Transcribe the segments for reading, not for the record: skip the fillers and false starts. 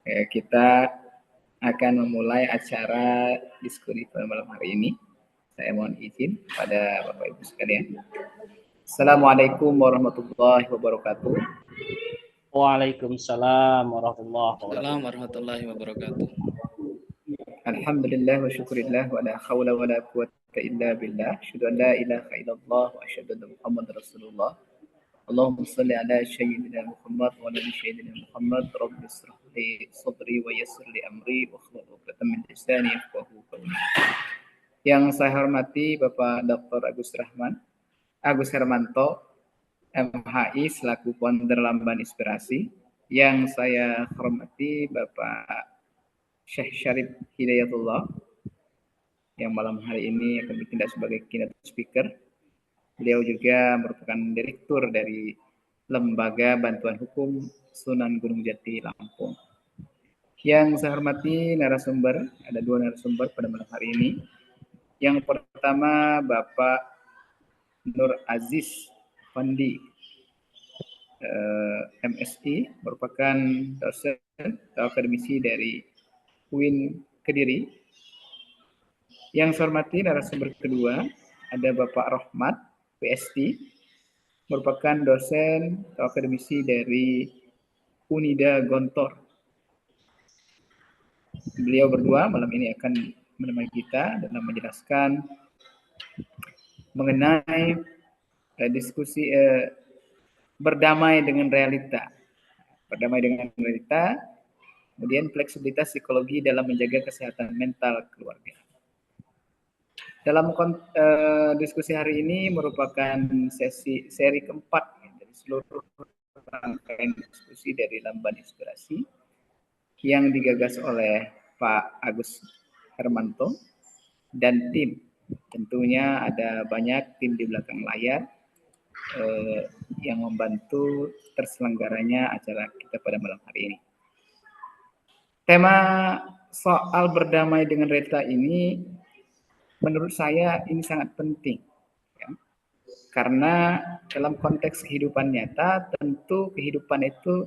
Kita akan memulai acara diskusi pada malam hari ini. Saya mohon izin pada Bapak Ibu sekalian. Assalamualaikum warahmatullahi wabarakatuh. Waalaikumsalam warahmatullahi Assalamualaikum warahmatullahi wabarakatuh. Alhamdulillah wa syukurillah wa la hawla wa la quwwata illa billah. Asyhadu an la ilaha illallah wa asyhadu anna Muhammadar Rasulullah. Allahumma shalli ala sayyidina Muhammad wa ala sayyidina Muhammad. Rabbi ishrah li sadri wa yassir li amri wa hlul 'uqdatam min lisani yafqahu qawli. Yang saya hormati Bapak Dr. Agus Hermanto, MHI selaku founder Lamban Inspirasi. Yang saya hormati Bapak Syekh Syarif Hidayatullah yang malam hari ini akan bertindak sebagai keynote speaker. Beliau juga merupakan direktur dari Lembaga Bantuan Hukum Sunan Gunung Jati, Lampung. Yang saya hormati narasumber, ada dua narasumber pada malam hari ini. Yang pertama Bapak Nur Aziz Fandi, MSI, merupakan dosen atau akademisi dari UIN Kediri. Yang saya hormati narasumber kedua ada Bapak Rohmat, PhD, merupakan dosen atau akademisi dari Unida Gontor. Beliau berdua malam ini akan menemani kita dalam menjelaskan mengenai diskusi berdamai dengan realita. Berdamai dengan realita, kemudian fleksibilitas psikologi dalam menjaga kesehatan mental keluarga. Dalam diskusi hari ini merupakan seri keempat dari seluruh rangkaian diskusi dari Lamban Inspirasi yang digagas oleh Pak Agus Hermanto dan tim. Tentunya ada banyak tim di belakang layar yang membantu terselenggaranya acara kita pada malam hari ini. Tema soal berdamai dengan realita ini menurut saya ini sangat penting, ya. Karena dalam konteks kehidupan nyata tentu kehidupan itu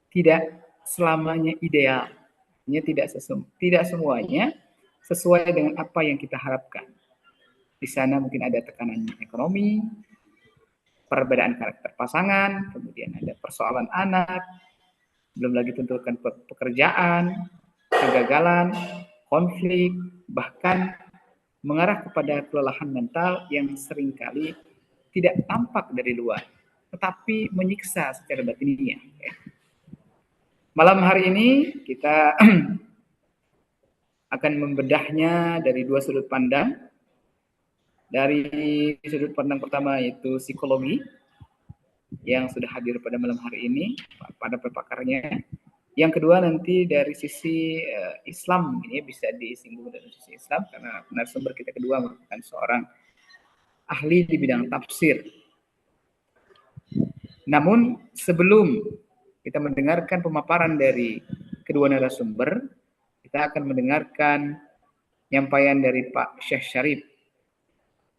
tidak selamanya ideal, tidak semuanya sesuai dengan apa yang kita harapkan. Di sana mungkin ada tekanan ekonomi, perbedaan karakter pasangan, kemudian ada persoalan anak, belum lagi tentukan pekerjaan, kegagalan, konflik, bahkan mengarah kepada kelelahan mental yang seringkali tidak tampak dari luar, tetapi menyiksa secara batinnya. Malam hari ini kita akan membedahnya dari dua sudut pandang. Dari sudut pandang pertama yaitu psikologi yang sudah hadir pada malam hari ini, pada pepakarnya. Yang kedua nanti dari sisi Islam, ini bisa disinggung dari sisi Islam karena narasumber kita kedua merupakan seorang ahli di bidang tafsir. Namun sebelum kita mendengarkan pemaparan dari kedua narasumber, kita akan mendengarkan penyampaian dari Pak Syekh Syarif.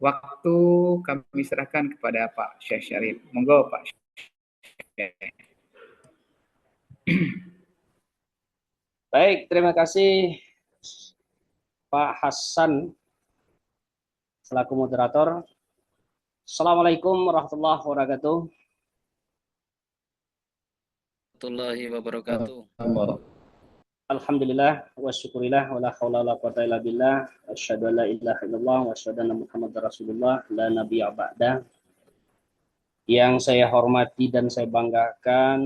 Waktu kami serahkan kepada Pak Syekh Syarif. Monggo Pak Syekh. Baik, terima kasih Pak Hasan selaku moderator. Assalamualaikum warahmatullahi wabarakatuh. Warahmatullahi wabarakatuh. Alhamdulillah wa syukurillah wa la haula wa la quwwata illa billah. Asyhadu an la ilaha illallah wa asyhadu anna Muhammadar Rasulullah la nabiyya ba'da. Yang saya hormati dan saya banggakan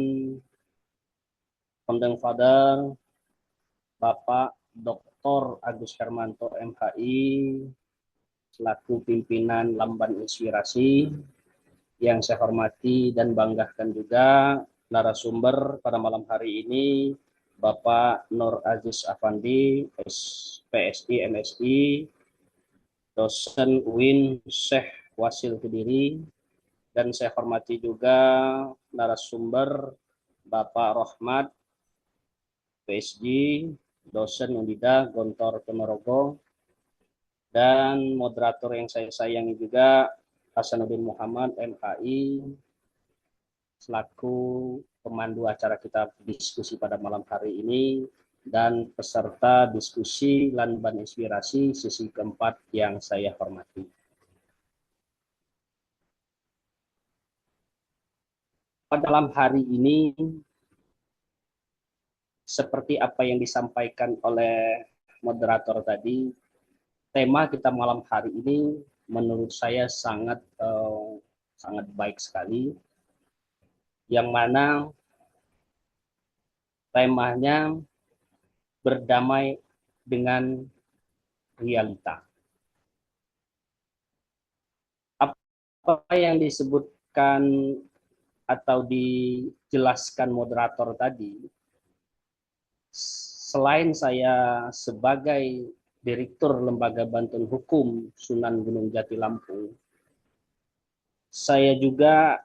Founding Father Bapak Dr. Agus Hermanto MHI selaku pimpinan Lamban Inspirasi. Yang saya hormati dan banggakan juga narasumber pada malam hari ini Bapak Nur Aziz Afandi, PSI MSI, dosen UIN Syekh Wasil Kediri, dan saya hormati juga narasumber Bapak Rohmat, PhD, dosen Unida Gontor Ponorogo, dan moderator yang saya sayangi juga Hasanuddin Muhammad MHI selaku pemandu acara kita diskusi pada malam hari ini dan peserta diskusi Lanban Inspirasi sesi keempat yang saya hormati. Pada malam hari ini, seperti apa yang disampaikan oleh moderator tadi, tema kita malam hari ini menurut saya sangat baik sekali, yang mana temanya berdamai dengan realita. Apa yang disebutkan atau dijelaskan moderator tadi, selain saya sebagai Direktur Lembaga Bantuan Hukum Sunan Gunung Jati Lampung, saya juga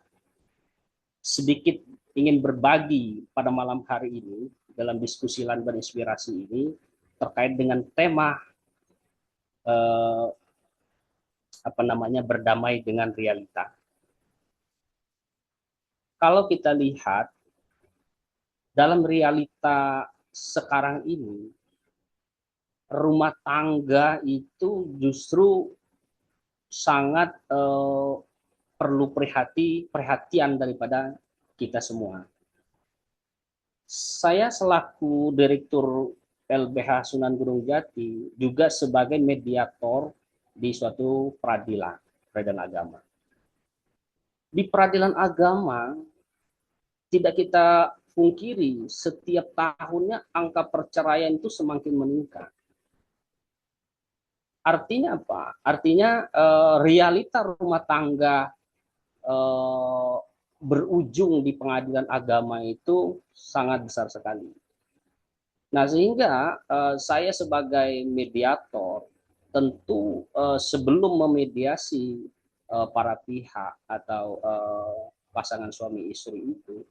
sedikit ingin berbagi pada malam hari ini dalam diskusi Lanban Inspirasi ini terkait dengan tema berdamai dengan realita. Kalau kita lihat dalam realita sekarang ini, rumah tangga itu justru sangat perlu perhatian daripada kita semua. Saya selaku Direktur LBH Sunan Gunung Jati juga sebagai mediator di suatu peradilan agama. Di peradilan agama tidak kita pungkiri setiap tahunnya angka perceraian itu semakin meningkat. Artinya apa? Artinya realita rumah tangga berujung di pengadilan agama itu sangat besar sekali. Nah, sehingga saya sebagai mediator tentu sebelum memediasi para pihak atau pasangan suami istri itu,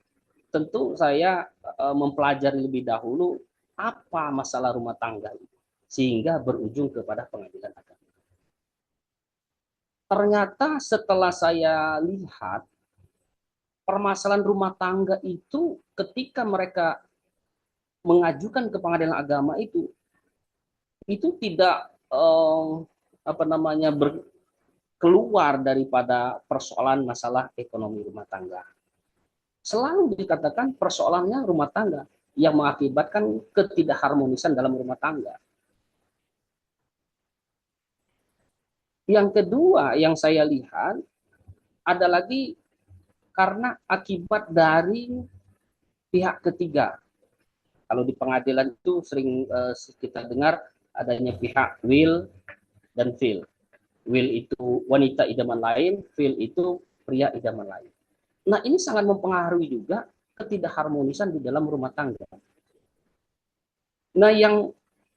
tentu saya mempelajari lebih dahulu apa masalah rumah tangga itu, sehingga berujung kepada pengadilan agama. Ternyata setelah saya lihat, permasalahan rumah tangga itu ketika mereka mengajukan ke pengadilan agama itu tidak keluar daripada persoalan masalah ekonomi rumah tangga. Selalu dikatakan persoalannya rumah tangga yang mengakibatkan ketidakharmonisan dalam rumah tangga. Yang kedua yang saya lihat ada lagi karena akibat dari pihak ketiga. Kalau di pengadilan itu sering kita dengar adanya pihak will dan feel. Will itu wanita idaman lain, feel itu pria idaman lain. Nah, ini sangat mempengaruhi juga ketidakharmonisan di dalam rumah tangga. Nah, yang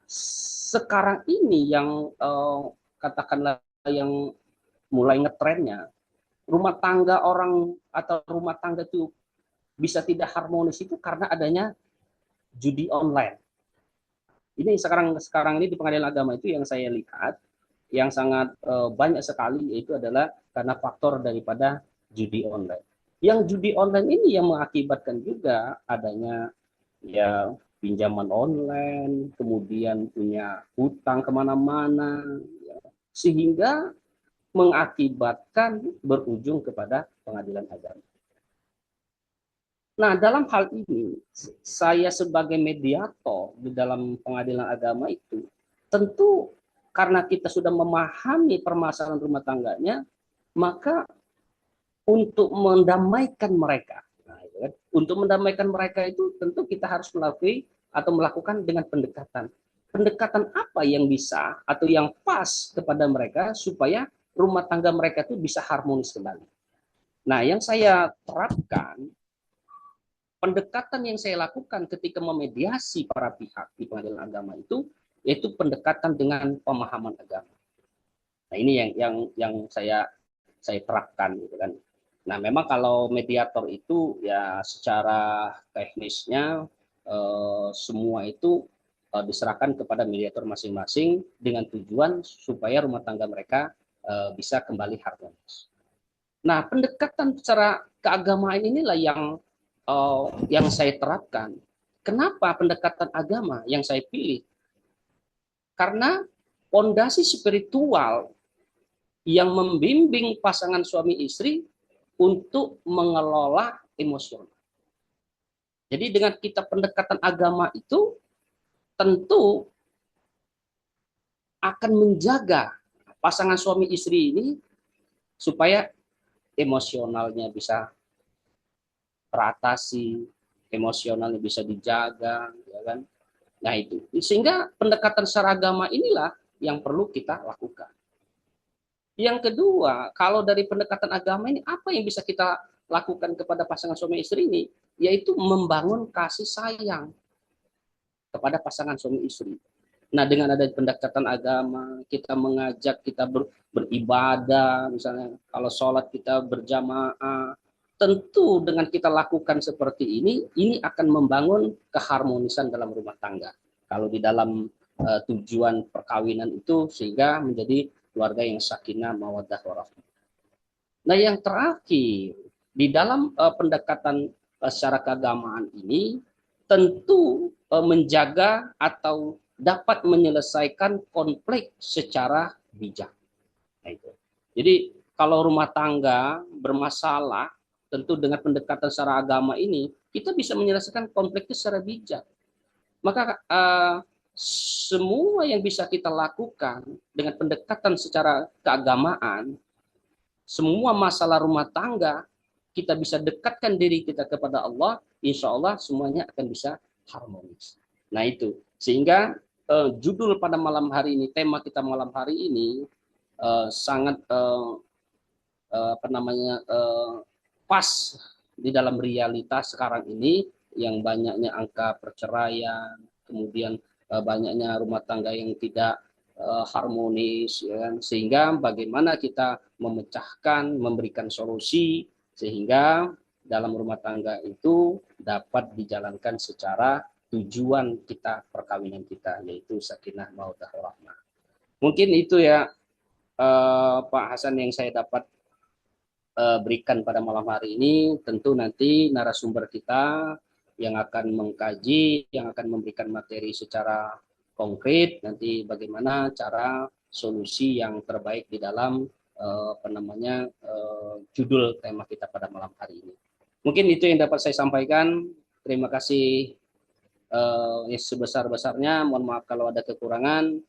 sekarang ini yang katakanlah yang mulai ngetrennya, rumah tangga orang atau rumah tangga itu bisa tidak harmonis itu karena adanya judi online. Ini sekarang ini di pengadilan agama itu yang saya lihat yang sangat banyak sekali, yaitu adalah karena faktor daripada judi online. Yang judi online ini yang mengakibatkan juga adanya ya pinjaman online, kemudian punya hutang kemana-mana, ya, sehingga mengakibatkan berujung kepada pengadilan agama. Nah, dalam hal ini, saya sebagai mediator di dalam pengadilan agama itu, tentu karena kita sudah memahami permasalahan rumah tangganya, maka untuk mendamaikan mereka, untuk mendamaikan mereka itu tentu kita harus melakukan dengan pendekatan. Pendekatan apa yang bisa atau yang pas kepada mereka supaya rumah tangga mereka itu bisa harmonis kembali. Nah, yang saya terapkan, pendekatan yang saya lakukan ketika memediasi para pihak di pengadilan agama itu, yaitu pendekatan dengan pemahaman agama. Nah, ini yang saya terapkan, gitu kan. Nah, memang kalau mediator itu ya secara teknisnya semua itu diserahkan kepada mediator masing-masing dengan tujuan supaya rumah tangga mereka bisa kembali harmonis. Nah, pendekatan secara keagamaan inilah yang yang saya terapkan. Kenapa pendekatan agama yang saya pilih? Karena pondasi spiritual yang membimbing pasangan suami istri untuk mengelola emosional. Jadi dengan kita pendekatan agama itu tentu akan menjaga pasangan suami istri ini supaya emosionalnya bisa teratasi, emosionalnya bisa dijaga, ya kan? Nah itu, sehingga pendekatan secara agama inilah yang perlu kita lakukan. Yang kedua, kalau dari pendekatan agama ini apa yang bisa kita lakukan kepada pasangan suami istri ini? Yaitu membangun kasih sayang kepada pasangan suami istri. Nah, dengan ada pendekatan agama, kita mengajak kita beribadah, misalnya kalau sholat kita berjamaah, tentu dengan kita lakukan seperti ini akan membangun keharmonisan dalam rumah tangga. Kalau di dalam tujuan perkawinan itu sehingga menjadi keluarga yang sakinah, mawaddah, warahmah. Nah, yang terakhir di dalam pendekatan secara keagamaan ini tentu menjaga atau dapat menyelesaikan konflik secara bijak. Nah, itu. Jadi kalau rumah tangga bermasalah, tentu dengan pendekatan secara agama ini kita bisa menyelesaikan konflik itu secara bijak. Maka semua yang bisa kita lakukan dengan pendekatan secara keagamaan, semua masalah rumah tangga kita bisa dekatkan diri kita kepada Allah, insya Allah semuanya akan bisa harmonis. Nah itu, sehingga judul pada malam hari ini, tema kita malam hari ini sangat pas di dalam realitas sekarang ini yang banyaknya angka perceraian, kemudian banyaknya rumah tangga yang tidak harmonis, ya kan? Sehingga bagaimana kita memecahkan, memberikan solusi sehingga dalam rumah tangga itu dapat dijalankan secara tujuan kita perkawinan kita, yaitu sakinah mawaddah warahmah. Mungkin itu ya Pak Hasan yang saya dapat berikan pada malam hari ini. Tentu nanti narasumber kita yang akan mengkaji, yang akan memberikan materi secara konkret nanti bagaimana cara solusi yang terbaik di dalam judul tema kita pada malam hari ini. Mungkin itu yang dapat saya sampaikan. Terima kasih sebesar-besarnya. Mohon maaf kalau ada kekurangan.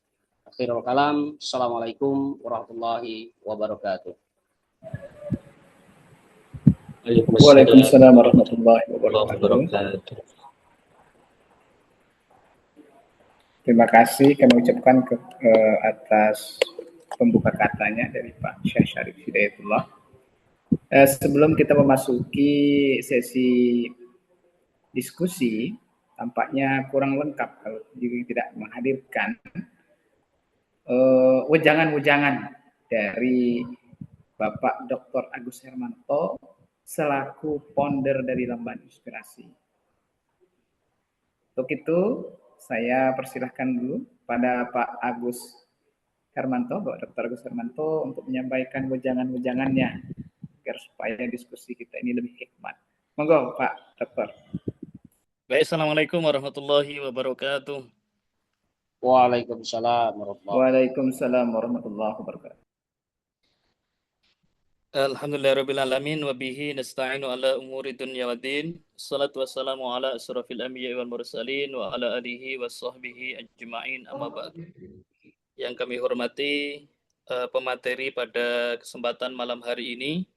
Akhirul kalam. Assalamualaikum warahmatullahi wabarakatuh. Waalaikumsalam warahmatullahi wabarakatuh. Terima kasih kami ucapkan atas pembuka katanya dari Pak Syekh Syarif Hidayatullah. Sebelum kita memasuki sesi diskusi, tampaknya kurang lengkap kalau tidak menghadirkan wejangan-wejangan dari Bapak Dr. Agus Hermanto selaku founder dari Lembaga Inspirasi. Untuk itu, saya persilahkan dulu pada Pak Agus Hermanto, Pak Dr. Agus Hermanto untuk menyampaikan wejangan-wejangannya agar supaya diskusi kita ini lebih hikmat. Monggo Pak Dr. Baik, Assalamualaikum warahmatullahi wabarakatuh. Waalaikumsalam warahmatullahi wabarakatuh. Alhamdulillahirrabbilalamin wa bihi nasta'inu ala umuri dunya wa din. Assalatu wassalamu ala asrafil anbiya wal mursalin wa ala alihi wa sahbihi ajma'in amma ba'd. Yang kami hormati pemateri pada kesempatan malam hari ini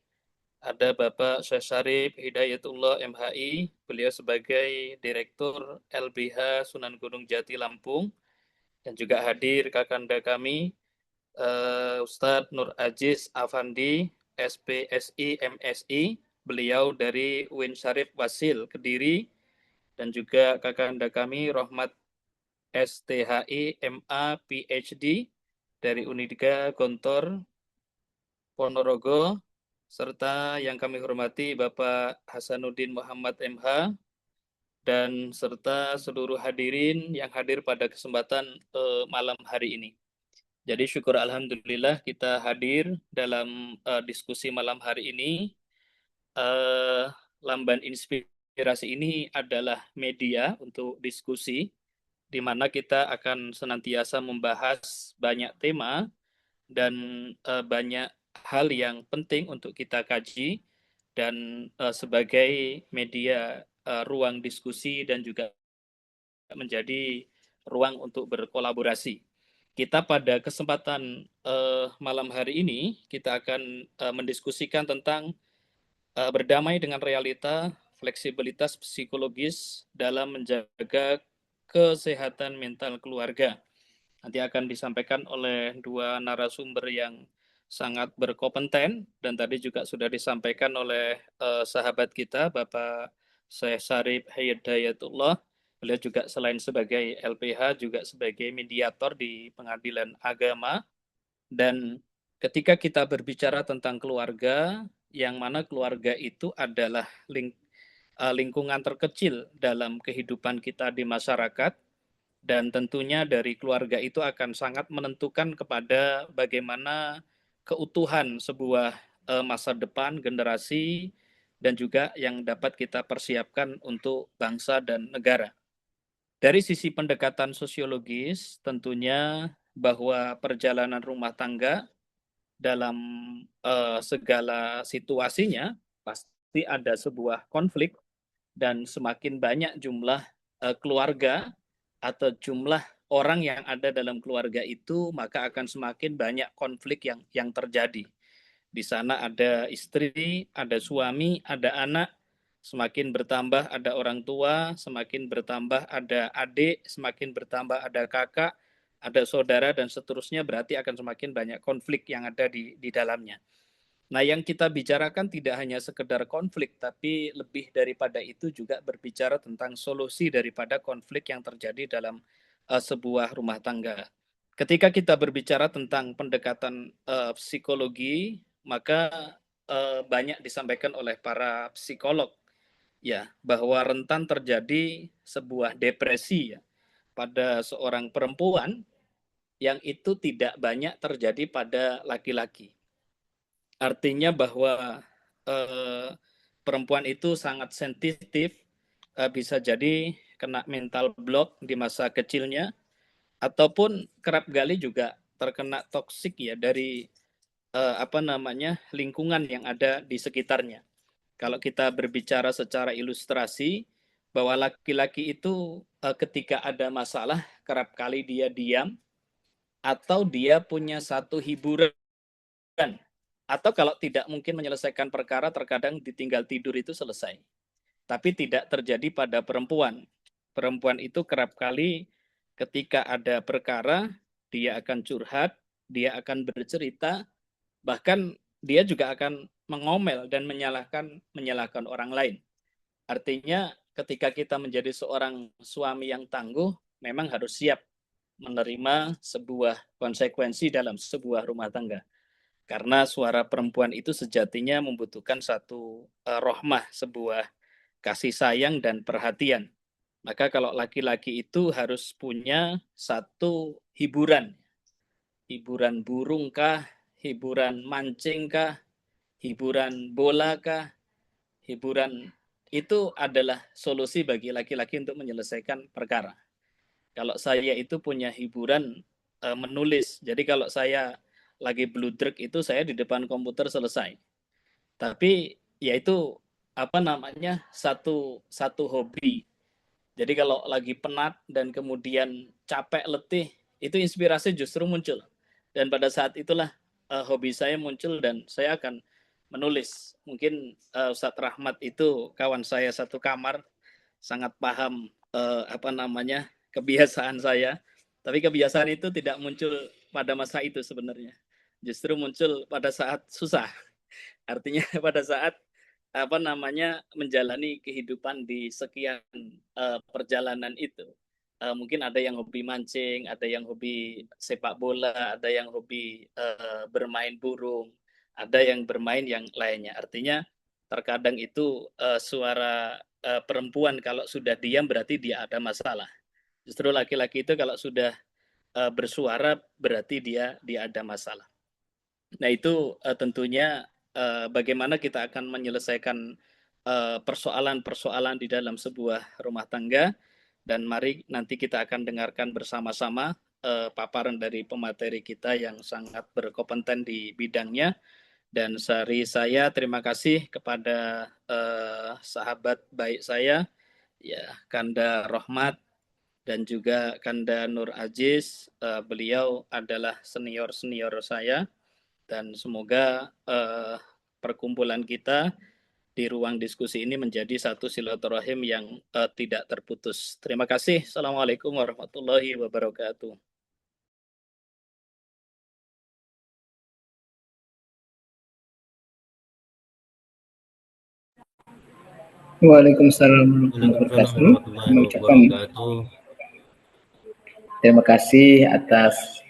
ada Bapak Syekh Syarif Hidayatullah MHI. Beliau sebagai Direktur LBH Sunan Gunung Jati Lampung, dan juga hadir kakanda kami Ustadz Nur Aziz Afandi SPSI MSI, beliau dari UIN Syarif Wasil Kediri, dan juga kakanda kami Rohmat STHI MA PhD dari Unidika Gontor Ponorogo, serta yang kami hormati Bapak Hasanuddin Muhammad MH, dan serta seluruh hadirin yang hadir pada kesempatan malam hari ini. Jadi syukur alhamdulillah kita hadir dalam diskusi malam hari ini. Lamban Inspirasi Inspirasi ini adalah media untuk diskusi, di mana kita akan senantiasa membahas banyak tema dan banyak hal yang penting untuk kita kaji, dan sebagai media ruang diskusi dan juga menjadi ruang untuk berkolaborasi. Kita pada kesempatan malam hari ini, kita akan mendiskusikan tentang berdamai dengan realita, fleksibilitas psikologis dalam menjaga kesehatan mental keluarga. Nanti akan disampaikan oleh dua narasumber yang sangat berkompeten, dan tadi juga sudah disampaikan oleh sahabat kita, Bapak Syekh Syarif Hidayatullah. Beliau juga selain sebagai LPH, juga sebagai mediator di pengadilan agama. Dan ketika kita berbicara tentang keluarga, yang mana keluarga itu adalah lingkungan terkecil dalam kehidupan kita di masyarakat, dan tentunya dari keluarga itu akan sangat menentukan kepada bagaimana keutuhan sebuah masa depan generasi, dan juga yang dapat kita persiapkan untuk bangsa dan negara. Dari sisi pendekatan sosiologis, tentunya bahwa perjalanan rumah tangga dalam segala situasinya pasti ada sebuah konflik, dan semakin banyak jumlah keluarga atau jumlah orang yang ada dalam keluarga itu, maka akan semakin banyak konflik yang terjadi. Di sana ada istri, ada suami, ada anak, semakin bertambah ada orang tua, semakin bertambah ada adik, semakin bertambah ada kakak, ada saudara, dan seterusnya, berarti akan semakin banyak konflik yang ada di dalamnya. Nah, yang kita bicarakan tidak hanya sekedar konflik, tapi lebih daripada itu juga berbicara tentang solusi daripada konflik yang terjadi dalam sebuah rumah tangga. Ketika kita berbicara tentang pendekatan psikologi, maka banyak disampaikan oleh para psikolog, ya, bahwa rentan terjadi sebuah depresi, ya, pada seorang perempuan, yang itu tidak banyak terjadi pada laki-laki. Artinya bahwa perempuan itu sangat sensitif, bisa jadi kena mental block di masa kecilnya, ataupun kerap kali juga terkena toksik, ya, dari lingkungan yang ada di sekitarnya. Kalau kita berbicara secara ilustrasi, bahwa laki-laki itu ketika ada masalah kerap kali dia diam, atau dia punya satu hiburan, atau kalau tidak mungkin menyelesaikan perkara, terkadang ditinggal tidur itu selesai. Tapi tidak terjadi pada perempuan. Perempuan itu kerap kali ketika ada perkara, dia akan curhat, dia akan bercerita, bahkan dia juga akan mengomel dan menyalahkan orang lain. Artinya ketika kita menjadi seorang suami yang tangguh, memang harus siap menerima sebuah konsekuensi dalam sebuah rumah tangga. Karena suara perempuan itu sejatinya membutuhkan satu rohmah, sebuah kasih sayang dan perhatian. Maka kalau laki-laki itu harus punya satu hiburan. Hiburan burung kah, hiburan mancing kah, hiburan bola kah, hiburan itu adalah solusi bagi laki-laki untuk menyelesaikan perkara. Kalau saya itu punya hiburan menulis. Jadi kalau saya lagi bludrek itu saya di depan komputer selesai. Tapi ya itu satu hobi. Jadi kalau lagi penat dan kemudian capek letih, itu inspirasi justru muncul. Dan pada saat itulah hobi saya muncul dan saya akan menulis. Mungkin Ustadz Rahmat itu kawan saya satu kamar, sangat paham kebiasaan saya. Tapi kebiasaan itu tidak muncul pada masa itu sebenarnya. Justru muncul pada saat susah. Artinya pada saat menjalani kehidupan di sekian perjalanan itu. Mungkin ada yang hobi mancing, ada yang hobi sepak bola, ada yang hobi bermain burung, ada yang bermain yang lainnya. Artinya terkadang itu suara perempuan kalau sudah diam berarti dia ada masalah. Justru laki-laki itu kalau sudah bersuara berarti dia ada masalah. Nah itu tentunya bagaimana kita akan menyelesaikan persoalan-persoalan di dalam sebuah rumah tangga. Dan mari nanti kita akan dengarkan bersama-sama paparan dari pemateri kita yang sangat berkompeten di bidangnya. Dan dari saya terima kasih kepada sahabat baik saya, ya Kanda Rohmat dan juga Kanda Nur Aziz. Beliau adalah senior-senior saya dan semoga perkumpulan kita di ruang diskusi ini menjadi satu silaturahim yang tidak terputus. Terima kasih. Assalamualaikum warahmatullahi wabarakatuh. Waalaikumsalam warahmatullahi wabarakatuh. Mengucapkan terima kasih atas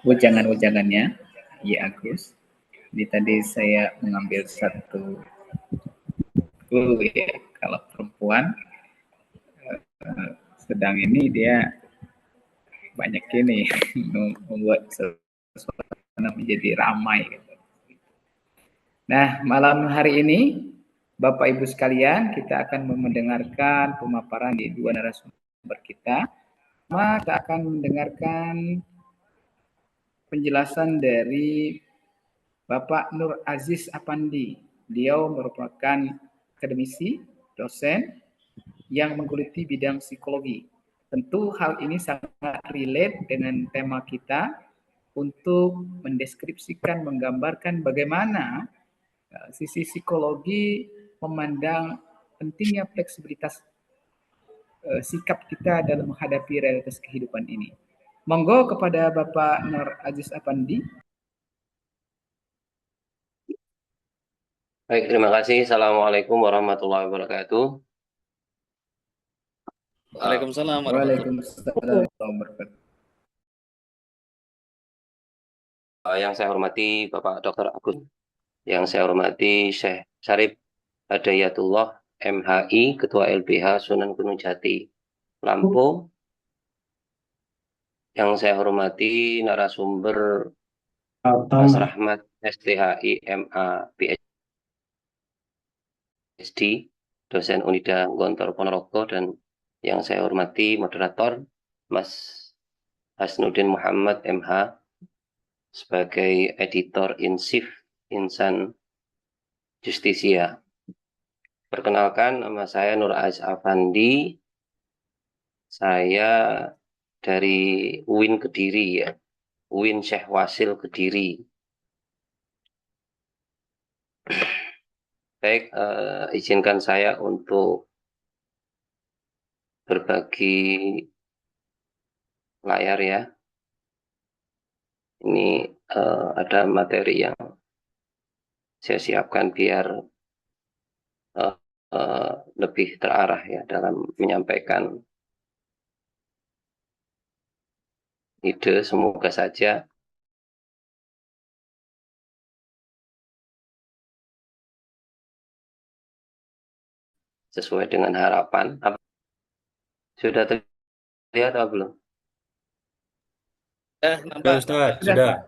ujangan-ujangannya, Ya Agus. Jadi tadi saya mengambil satu ya, kalau perempuan sedang ini dia banyak ini membuat suasana menjadi ramai. Nah, malam hari ini Bapak Ibu sekalian, kita akan mendengarkan pemaparan di dua narasumber kita. Kita akan mendengarkan penjelasan dari Bapak Nur Aziz Apandi. Beliau merupakan akademisi, dosen yang menggeluti bidang psikologi. Tentu hal ini sangat relate dengan tema kita untuk mendeskripsikan, menggambarkan bagaimana sisi psikologi memandang pentingnya fleksibilitas sikap kita dalam menghadapi realitas kehidupan ini. Monggo kepada Bapak Nur Aziz Apandi. Baik, terima kasih. Assalamualaikum warahmatullahi wabarakatuh. Waalaikumsalam warahmatullahi wabarakatuh. Yang saya hormati Bapak Dr. Agus, yang saya hormati Syekh Syarif Hadayatullah MHI, Ketua LBH Sunan Gunung Jati, Lampung. Yang saya hormati narasumber Mas Rahmat STHI MA PhD, dosen Unida Gontor Ponorogo, dan yang saya hormati moderator Mas Hasnuddin Muhammad MH sebagai editor in chief Insan Justisia. Perkenalkan, nama saya Nur Aziz Afandi. Saya dari UIN Kediri, ya, UIN Syekh Wasil Kediri. Baik, izinkan saya untuk berbagi layar, ya. Ini ada materi yang saya siapkan biar lebih terarah, ya, dalam menyampaikan ide. Semoga saja sesuai dengan harapan. Sudah terlihat atau belum? nampak. Ustaz, sudah.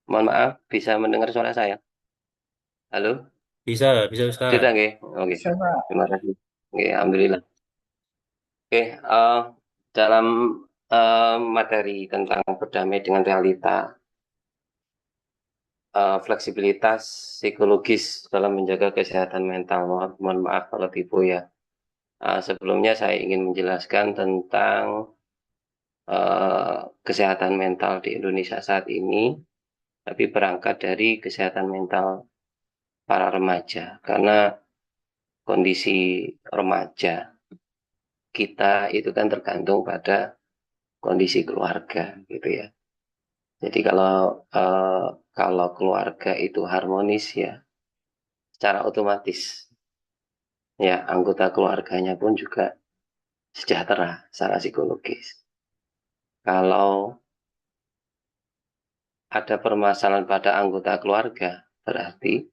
Mohon maaf, bisa mendengar suara saya? Halo? Bisa Ustaz. Sudah, nggih? Oke. Terima kasih. Oke, alhamdulillah. Oke, dalam materi tentang berdamai dengan realita, fleksibilitas psikologis dalam menjaga kesehatan mental. Mohon maaf kalau tipu, ya. Sebelumnya saya ingin menjelaskan tentang kesehatan mental di Indonesia saat ini, tapi berangkat dari kesehatan mental para remaja, karena kondisi remaja kita itu kan tergantung pada kondisi keluarga, gitu, ya. Jadi kalau keluarga itu harmonis, ya, secara otomatis, ya, anggota keluarganya pun juga sejahtera secara psikologis. Kalau ada permasalahan pada anggota keluarga, berarti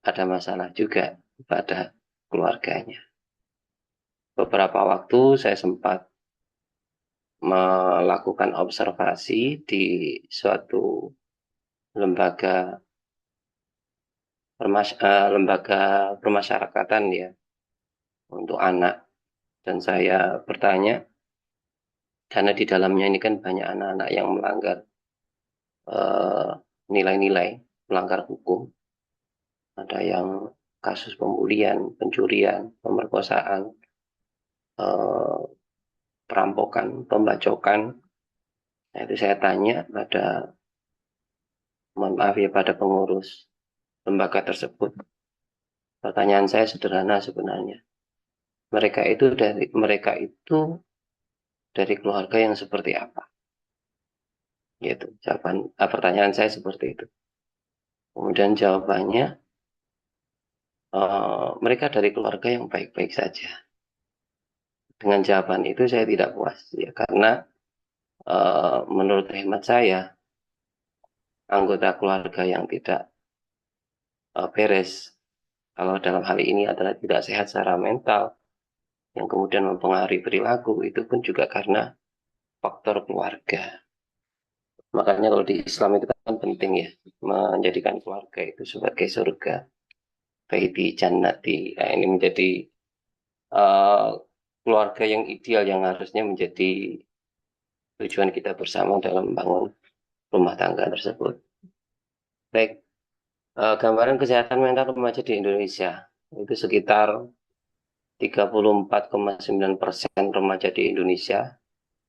ada masalah juga pada keluarganya. Beberapa waktu saya sempat melakukan observasi di suatu lembaga lembaga permasyarakatan ya untuk anak. Dan saya bertanya, karena di dalamnya ini kan banyak anak-anak yang melanggar nilai-nilai, melanggar hukum. Ada yang kasus pembulian, pencurian, pemerkosaan, perampokan, pembacokan. Nah, itu saya tanya mohon maaf ya, pada pengurus lembaga tersebut. Pertanyaan saya sederhana sebenarnya. Mereka itu dari keluarga yang seperti apa? Gitu. Pertanyaan saya seperti itu. Kemudian jawabannya, mereka dari keluarga yang baik-baik saja. Dengan jawaban itu saya tidak puas ya, karena menurut hemat saya, anggota keluarga yang tidak beres, kalau dalam hal ini adalah tidak sehat secara mental, yang kemudian mempengaruhi perilaku, itu pun juga karena faktor keluarga. Makanya kalau di Islam itu kan penting ya, menjadikan keluarga itu sebagai surga. Baiti jannati. Nah, ini menjadi keluarga yang ideal yang harusnya menjadi tujuan kita bersama dalam membangun rumah tangga tersebut. Baik, gambaran kesehatan mental remaja di Indonesia itu sekitar 34,9% remaja di Indonesia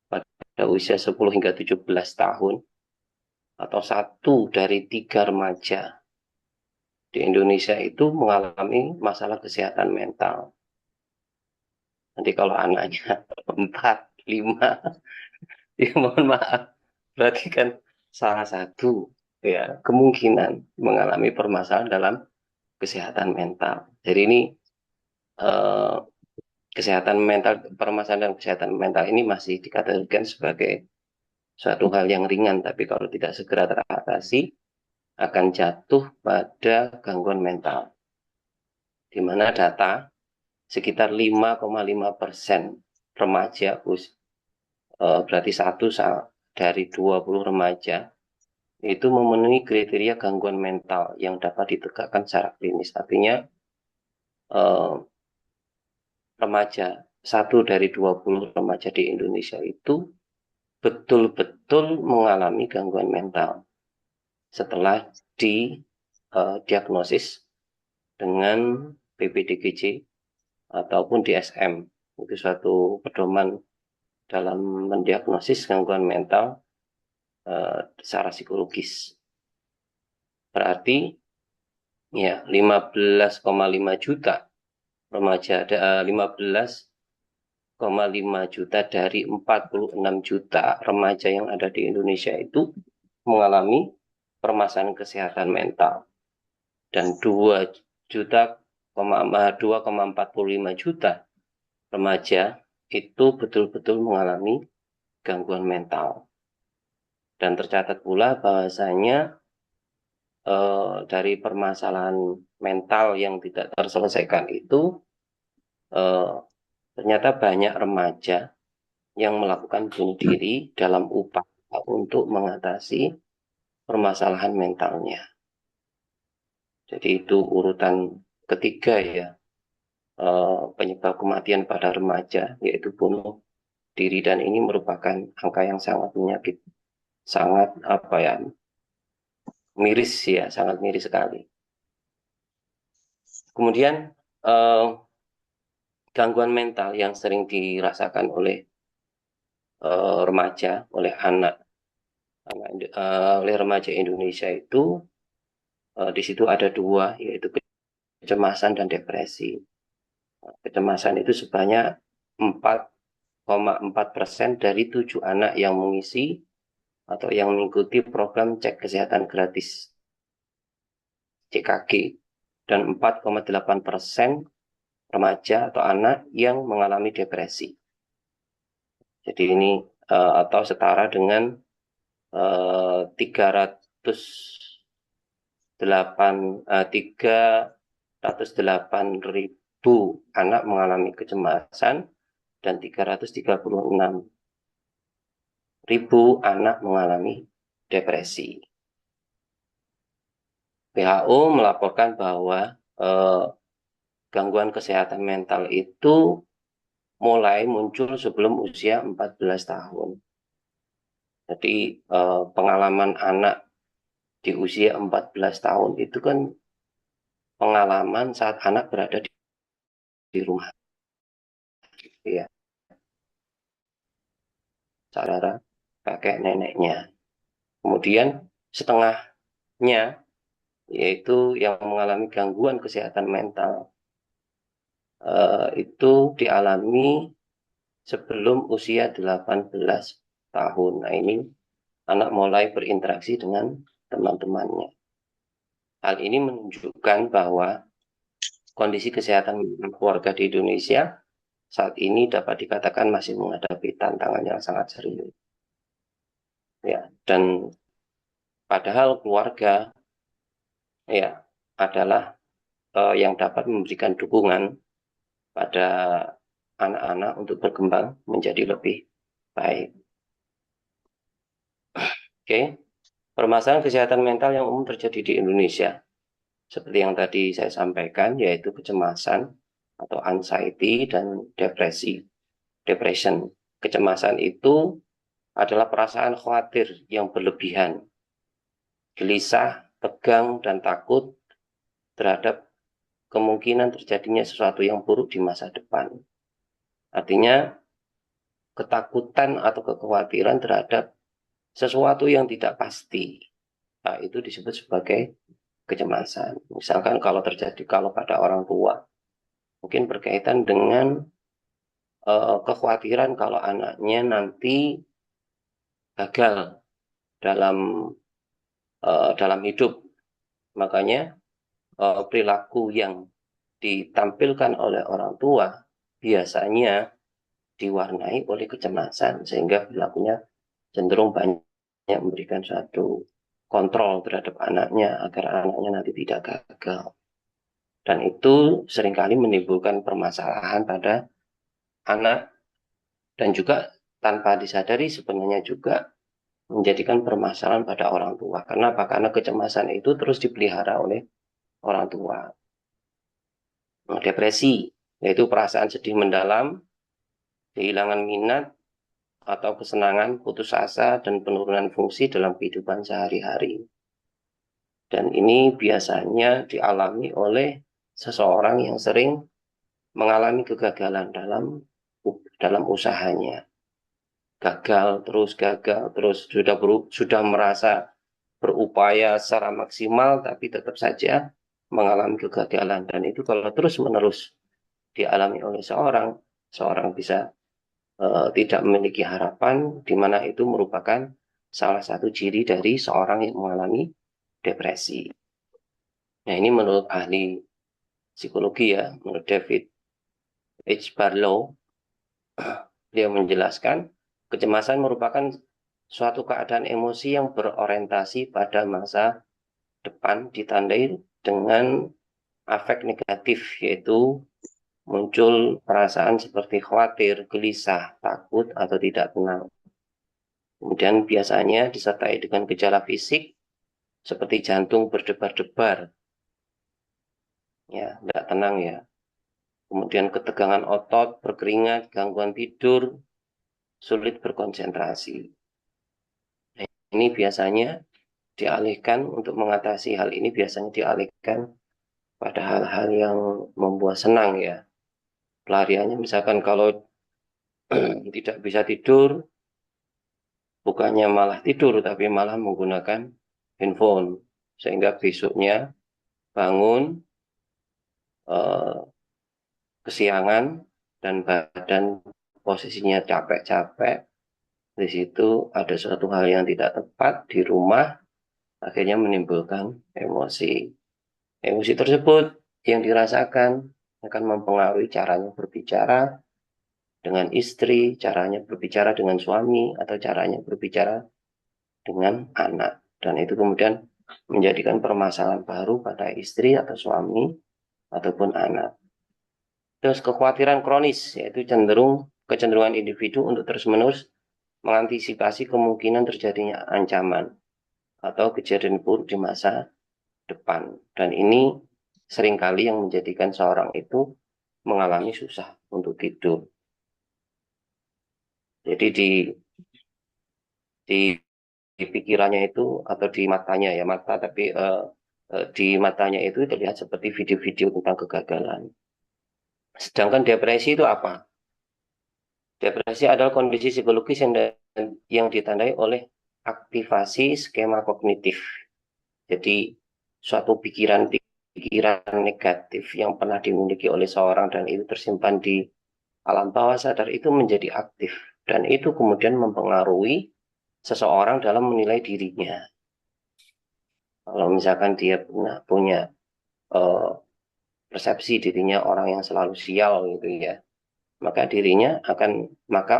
pada usia 10 hingga 17 tahun, atau 1 dari 3 remaja di Indonesia itu mengalami masalah kesehatan mental. Nanti kalau anaknya 4, 5, ya mohon maaf, berarti kan salah satu ya kemungkinan mengalami permasalahan dalam kesehatan mental. Jadi ini kesehatan mental, permasalahan kesehatan mental ini masih dikategorikan sebagai suatu hal yang ringan, tapi kalau tidak segera teratasi akan jatuh pada gangguan mental, di mana data sekitar 5,5% remaja, berarti 1 dari 20 remaja itu memenuhi kriteria gangguan mental yang dapat ditegakkan secara klinis. Artinya remaja, 1 dari 20 remaja di Indonesia itu betul-betul mengalami gangguan mental setelah didiagnosis dengan PPDGJ ataupun DSM. Itu suatu pedoman dalam mendiagnosis gangguan mental secara psikologis. Berarti ya 15,5 juta remaja, 15,5 juta dari 46 juta remaja yang ada di Indonesia itu mengalami permasalahan kesehatan mental. Dan 2,45 juta remaja itu betul-betul mengalami gangguan mental. Dan tercatat pula bahwasanya dari permasalahan mental yang tidak terselesaikan itu ternyata banyak remaja yang melakukan bunuh diri dalam upaya untuk mengatasi permasalahan mentalnya. Jadi itu urutan ketiga ya, penyebab kematian pada remaja, yaitu bunuh diri, dan ini merupakan angka yang sangat menyakit, sangat miris ya, sangat miris sekali. Kemudian gangguan mental yang sering dirasakan oleh remaja, oleh oleh remaja Indonesia itu di situ ada 2, yaitu kecemasan dan depresi. Kecemasan itu sebanyak 4,4% dari 7 anak yang mengisi atau yang mengikuti program cek kesehatan gratis CKG, dan 4,8% remaja atau anak yang mengalami depresi. Jadi ini atau setara dengan 308.000 anak mengalami kecemasan dan 336.000 anak mengalami depresi. WHO melaporkan bahwa gangguan kesehatan mental itu mulai muncul sebelum usia 14 tahun. Jadi pengalaman anak di usia 14 tahun itu kan pengalaman saat anak berada di rumah, ya, saudara kakek neneknya. Kemudian setengahnya yaitu yang mengalami gangguan kesehatan mental itu dialami sebelum usia 18 tahun. Nah, ini anak mulai berinteraksi dengan teman-temannya. Hal ini menunjukkan bahwa kondisi kesehatan keluarga di Indonesia saat ini dapat dikatakan masih menghadapi tantangan yang sangat serius. Ya, dan padahal keluarga ya adalah yang dapat memberikan dukungan pada anak-anak untuk berkembang menjadi lebih baik. Oke, permasalahan kesehatan mental yang umum terjadi di Indonesia, seperti yang tadi saya sampaikan, yaitu kecemasan atau anxiety dan depression. Kecemasan itu adalah perasaan khawatir yang berlebihan, gelisah, tegang, dan takut terhadap kemungkinan terjadinya sesuatu yang buruk di masa depan. Artinya, ketakutan atau kekhawatiran terhadap sesuatu yang tidak pasti. Nah, itu disebut sebagai kecemasan. Misalkan kalau pada orang tua, mungkin berkaitan dengan kekhawatiran kalau anaknya nanti gagal dalam hidup. Makanya perilaku yang ditampilkan oleh orang tua biasanya diwarnai oleh kecemasan, sehingga perilakunya cenderung banyak memberikan suatu kontrol terhadap anaknya agar anaknya nanti tidak gagal. Dan itu seringkali menimbulkan permasalahan pada anak dan juga tanpa disadari sebenarnya juga menjadikan permasalahan pada orang tua. Kenapa? Karena kecemasan itu terus dipelihara oleh orang tua. Depresi, yaitu perasaan sedih mendalam, kehilangan minat atau kesenangan, putus asa, dan penurunan fungsi dalam kehidupan sehari-hari. Dan ini biasanya dialami oleh seseorang yang sering mengalami kegagalan dalam usahanya. Gagal terus sudah merasa berupaya secara maksimal, tapi tetap saja mengalami kegagalan. Dan itu kalau terus-menerus dialami oleh seorang bisa tidak memiliki harapan, di mana itu merupakan salah satu ciri dari seorang yang mengalami depresi. Nah, ini menurut ahli psikologi ya, menurut David H. Barlow, dia menjelaskan kecemasan merupakan suatu keadaan emosi yang berorientasi pada masa depan ditandai dengan afek negatif, yaitu muncul perasaan seperti khawatir, gelisah, takut, atau tidak tenang. Kemudian biasanya disertai dengan gejala fisik seperti jantung berdebar-debar, ya, tidak tenang ya. Kemudian ketegangan otot, berkeringat, gangguan tidur, sulit berkonsentrasi. Nah, ini biasanya dialihkan untuk mengatasi hal ini, biasanya dialihkan pada hal-hal yang membuat senang ya. Pelariannya misalkan kalau tidak bisa tidur, bukannya malah tidur, tapi malah menggunakan handphone. Sehingga besoknya bangun, kesiangan, dan badan posisinya capek-capek. Di situ ada suatu hal yang tidak tepat di rumah, akhirnya menimbulkan emosi. Emosi tersebut yang dirasakan akan mempengaruhi caranya berbicara dengan istri, caranya berbicara dengan suami, atau caranya berbicara dengan anak. Dan itu kemudian menjadikan permasalahan baru pada istri atau suami ataupun anak. Terus kekhawatiran kronis, yaitu kecenderungan individu untuk terus-menerus mengantisipasi kemungkinan terjadinya ancaman atau kejadian buruk di masa depan. Dan ini seringkali yang menjadikan seorang itu mengalami susah untuk tidur. Jadi di pikirannya itu atau di matanya ya mata, tapi di matanya itu terlihat seperti video-video tentang kegagalan. Sedangkan depresi itu apa? Depresi adalah kondisi psikologis yang ditandai oleh aktivasi skema kognitif. Jadi suatu pikiran negatif yang pernah dimiliki oleh seorang dan itu tersimpan di alam bawah sadar itu menjadi aktif. Dan itu kemudian mempengaruhi seseorang dalam menilai dirinya. Kalau misalkan dia punya persepsi dirinya orang yang selalu sial gitu ya, maka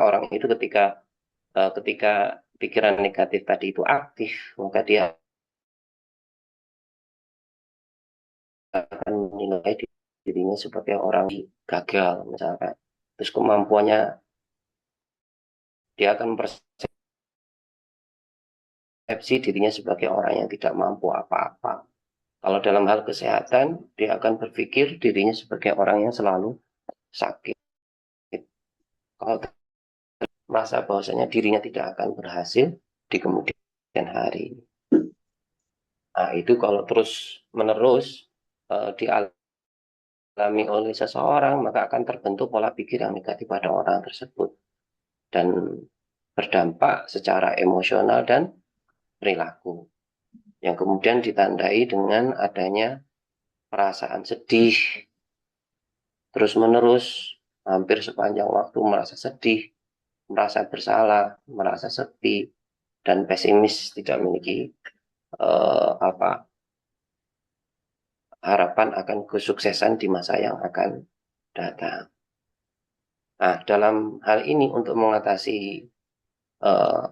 orang itu ketika pikiran negatif tadi itu aktif, maka dia akan menilai dirinya sebagai orang gagal misalkan. Terus kemampuannya, dia akan persepsi dirinya sebagai orang yang tidak mampu apa-apa. Kalau dalam hal kesehatan, dia akan berpikir dirinya sebagai orang yang selalu sakit. Kalau merasa bahwasanya dirinya tidak akan berhasil di kemudian hari. Nah, itu kalau terus-menerus dialami oleh seseorang, maka akan terbentuk pola pikir yang negatif pada orang tersebut. Dan berdampak secara emosional dan perilaku. Yang kemudian ditandai dengan adanya perasaan sedih, terus-menerus, hampir sepanjang waktu merasa sedih, merasa bersalah, merasa sepi, dan pesimis, tidak memiliki harapan akan kesuksesan di masa yang akan datang. Nah, dalam hal ini untuk mengatasi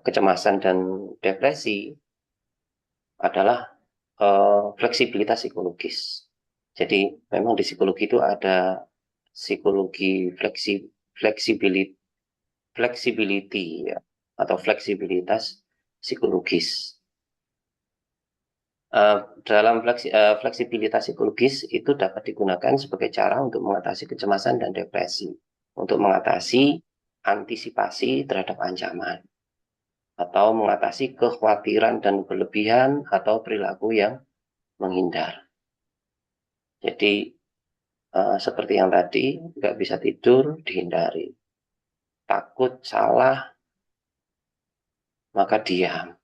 kecemasan dan depresi adalah fleksibilitas psikologis. Jadi memang di psikologi itu ada psikologi flexibility ya, atau fleksibilitas psikologis. Dalam fleksibilitas psikologis itu dapat digunakan sebagai cara untuk mengatasi kecemasan dan depresi, untuk mengatasi antisipasi terhadap ancaman, atau mengatasi kekhawatiran dan berlebihan atau perilaku yang menghindar. Jadi seperti yang tadi, nggak bisa tidur, dihindari. Takut salah, maka diam.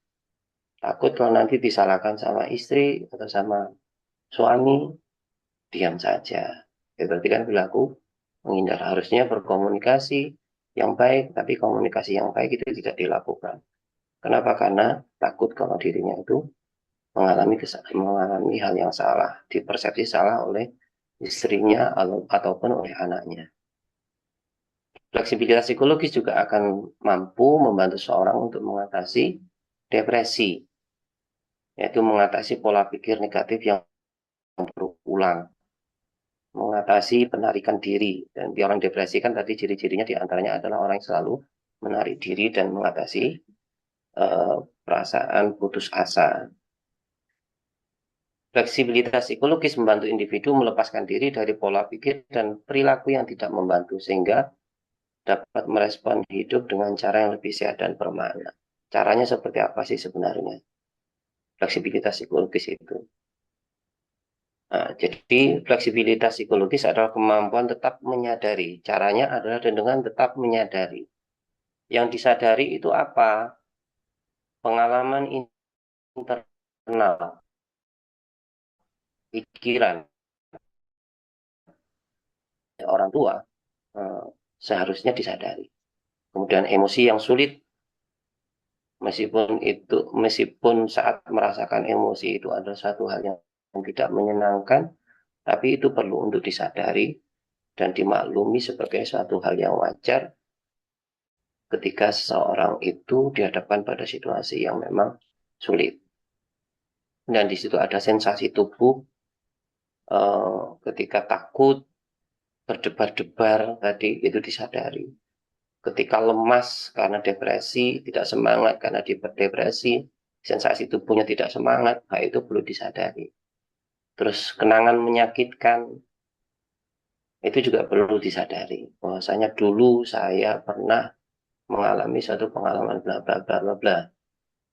Takut kalau nanti disalahkan sama istri atau sama suami, diam saja. Ya, berarti kan perilaku menghindar. Harusnya berkomunikasi yang baik, tapi komunikasi yang baik itu tidak dilakukan. Kenapa? Karena takut kalau dirinya itu mengalami hal yang salah, dipersepsi salah oleh istrinya ataupun oleh anaknya. Fleksibilitas psikologis juga akan mampu membantu seorang untuk mengatasi depresi, yaitu mengatasi pola pikir negatif yang berulang, mengatasi penarikan diri. Dan di orang depresi kan tadi ciri-cirinya diantaranya adalah orang yang selalu menarik diri dan mengatasi perasaan putus asa. Fleksibilitas psikologis membantu individu melepaskan diri dari pola pikir dan perilaku yang tidak membantu, sehingga dapat merespon hidup dengan cara yang lebih sehat dan bermakna. Caranya seperti apa sih sebenarnya? Fleksibilitas psikologis itu. Nah, jadi fleksibilitas psikologis adalah kemampuan tetap menyadari. Caranya adalah dengan tetap menyadari. Yang disadari itu apa? Pengalaman internal, pikiran orang tua seharusnya disadari. Kemudian emosi yang sulit, meskipun saat merasakan emosi itu adalah suatu hal yang tidak menyenangkan, tapi itu perlu untuk disadari dan dimaklumi sebagai suatu hal yang wajar ketika seseorang itu dihadapkan pada situasi yang memang sulit. Dan di situ ada sensasi tubuh ketika takut, berdebar-debar tadi itu disadari. Ketika lemas karena depresi, tidak semangat karena depresi, sensasi tubuhnya tidak semangat, nah itu perlu disadari. terus kenangan menyakitkan, itu juga perlu disadari. Bahwasanya dulu saya pernah mengalami satu pengalaman bla bla bla bla bla,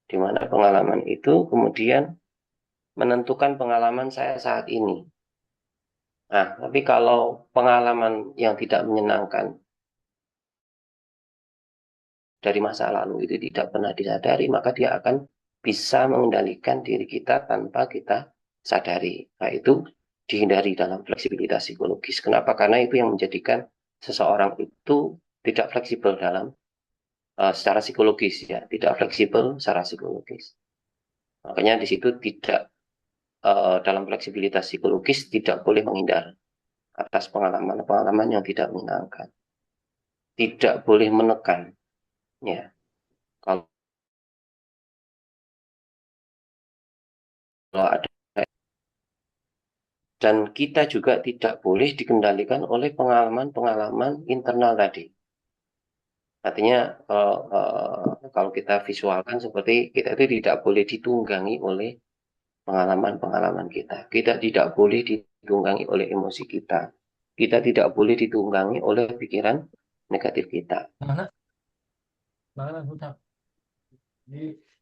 di mana pengalaman itu kemudian menentukan pengalaman saya saat ini. Nah, tapi kalau pengalaman yang tidak menyenangkan dari masa lalu itu tidak pernah disadari, maka dia akan bisa mengendalikan diri kita tanpa kita sadari. Nah, itu dihindari dalam fleksibilitas psikologis. Kenapa? Karena itu yang menjadikan seseorang itu tidak fleksibel dalam secara psikologis, ya, tidak fleksibel secara psikologis. Makanya di situ tidak dalam fleksibilitas psikologis tidak boleh menghindar atas pengalaman-pengalaman yang tidak menyenangkan. Tidak boleh menekan, ya. Kalau ada, dan kita juga tidak boleh dikendalikan oleh pengalaman-pengalaman internal tadi. Artinya kalau kita visualkan seperti kita itu tidak boleh ditunggangi oleh pengalaman-pengalaman kita. Kita tidak boleh ditunggangi oleh emosi kita. Kita tidak boleh ditunggangi oleh pikiran negatif kita.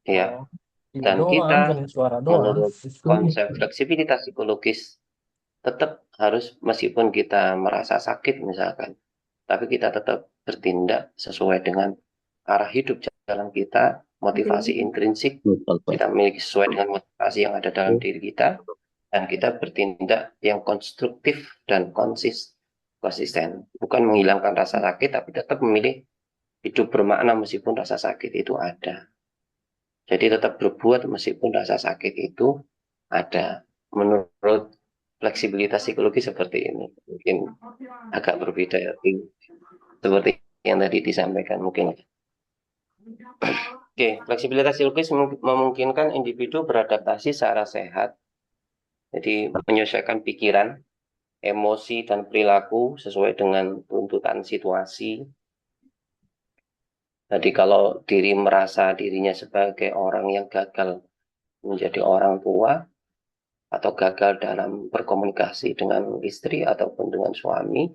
Ya, dan kita menurut konsep fleksibilitas psikologis tetap harus, meskipun kita merasa sakit misalkan, tapi kita tetap bertindak sesuai dengan arah hidup jalan kita, motivasi intrinsik kita miliki sesuai dengan motivasi yang ada dalam diri kita, dan kita bertindak yang konstruktif dan konsisten. Bukan menghilangkan rasa sakit, tapi tetap memilih hidup bermakna meskipun rasa sakit itu ada. Jadi tetap berbuat meskipun rasa sakit itu ada. Menurut fleksibilitas psikologi seperti ini. Mungkin agak berbeda ya. Seperti yang tadi disampaikan mungkin. Oke, fleksibilitas psikologis memungkinkan individu beradaptasi secara sehat. Jadi menyesuaikan pikiran, emosi, dan perilaku sesuai dengan tuntutan situasi. Jadi kalau diri merasa dirinya sebagai orang yang gagal menjadi orang tua, atau gagal dalam berkomunikasi dengan istri ataupun dengan suami,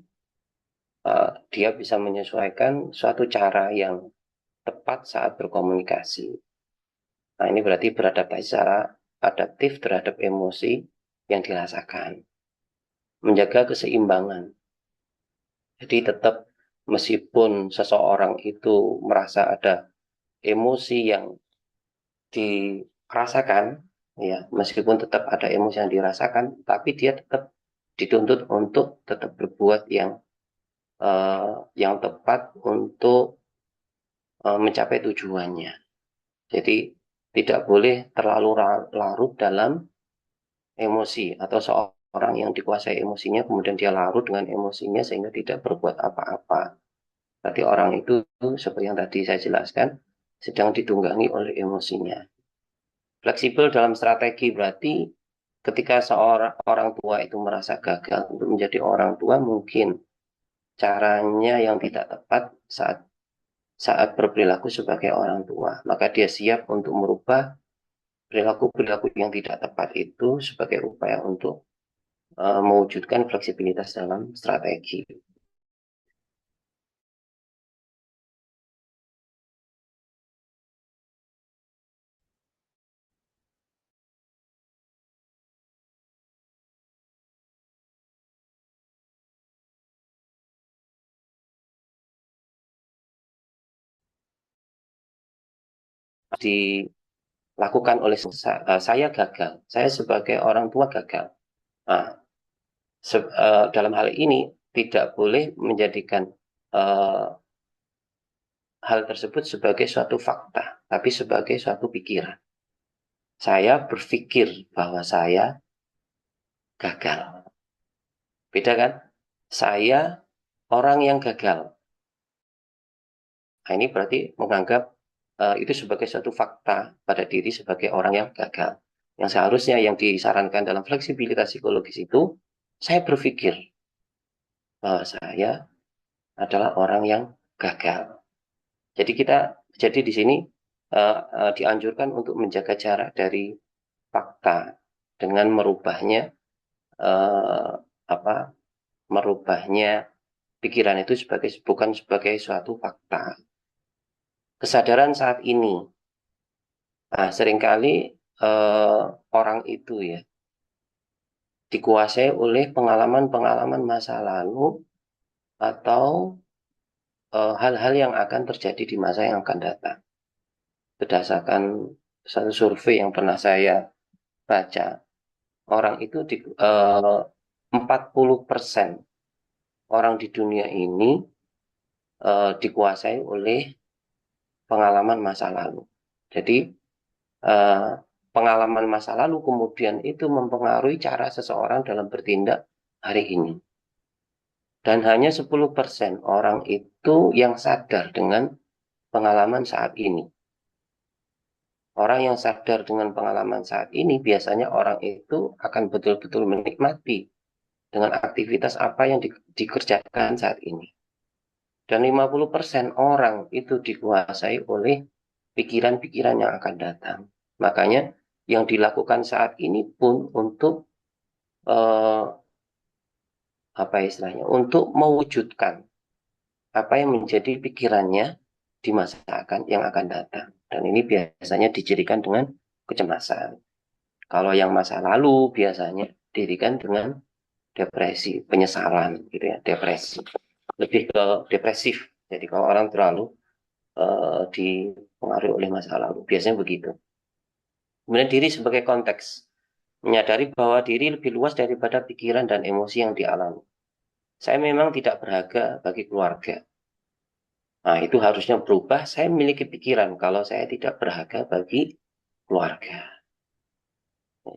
dia bisa menyesuaikan suatu cara yang tepat saat berkomunikasi. Nah, ini berarti beradaptasi secara adaptif terhadap emosi yang dirasakan. Menjaga keseimbangan. Jadi tetap meskipun seseorang itu merasa ada emosi yang dirasakan, ya, meskipun tetap ada emosi yang dirasakan, tapi dia tetap dituntut untuk tetap berbuat yang tepat untuk mencapai tujuannya. Jadi tidak boleh terlalu larut dalam emosi, atau seorang yang dikuasai emosinya kemudian dia larut dengan emosinya sehingga tidak berbuat apa-apa. Berarti orang itu seperti yang tadi saya jelaskan sedang ditunggangi oleh emosinya. Fleksibel dalam strategi berarti ketika seorang orang tua itu merasa gagal untuk menjadi orang tua, mungkin caranya yang tidak tepat saat berperilaku sebagai orang tua, maka dia siap untuk merubah perilaku-perilaku yang tidak tepat itu sebagai upaya untuk mewujudkan fleksibilitas dalam strategi. Dilakukan oleh saya gagal, saya sebagai orang tua gagal. Nah, dalam hal ini tidak boleh menjadikan hal tersebut sebagai suatu fakta, tapi sebagai suatu pikiran. Saya berpikir bahwa saya gagal. Beda kan? Saya orang yang gagal. Nah, ini berarti menganggap itu sebagai suatu fakta pada diri sebagai orang yang gagal. Yang seharusnya yang disarankan dalam fleksibilitas psikologis itu, saya berpikir bahwa saya adalah orang yang gagal. Jadi di sini dianjurkan untuk menjaga jarak dari fakta dengan merubahnya eh, apa merubahnya pikiran itu bukan sebagai suatu fakta. Kesadaran saat ini, nah, seringkali orang itu ya dikuasai oleh pengalaman-pengalaman masa lalu atau hal-hal yang akan terjadi di masa yang akan datang. Berdasarkan satu survei yang pernah saya baca, orang itu 40% orang di dunia ini dikuasai oleh pengalaman masa lalu. Jadi pengalaman masa lalu kemudian itu mempengaruhi cara seseorang dalam bertindak hari ini. Dan hanya 10% orang itu yang sadar dengan pengalaman saat ini. Orang yang sadar dengan pengalaman saat ini biasanya orang itu akan betul-betul menikmati dengan aktivitas apa yang dikerjakan saat ini. Dan 50% orang itu dikuasai oleh pikiran-pikiran yang akan datang. Makanya yang dilakukan saat ini pun untuk untuk mewujudkan apa yang menjadi pikirannya di masa yang akan datang. Dan ini biasanya dicirikan dengan kecemasan. Kalau yang masa lalu biasanya didirikan dengan depresi, penyesalan gitu ya, depresi. Lebih ke depresif. Jadi kalau orang terlalu dipengaruhi oleh masa lalu, biasanya begitu. Kemudian diri sebagai konteks. Menyadari bahwa diri lebih luas daripada pikiran dan emosi yang dialami. Saya memang tidak berharga bagi keluarga. Nah, itu harusnya berubah. Saya memiliki pikiran kalau saya tidak berharga bagi keluarga.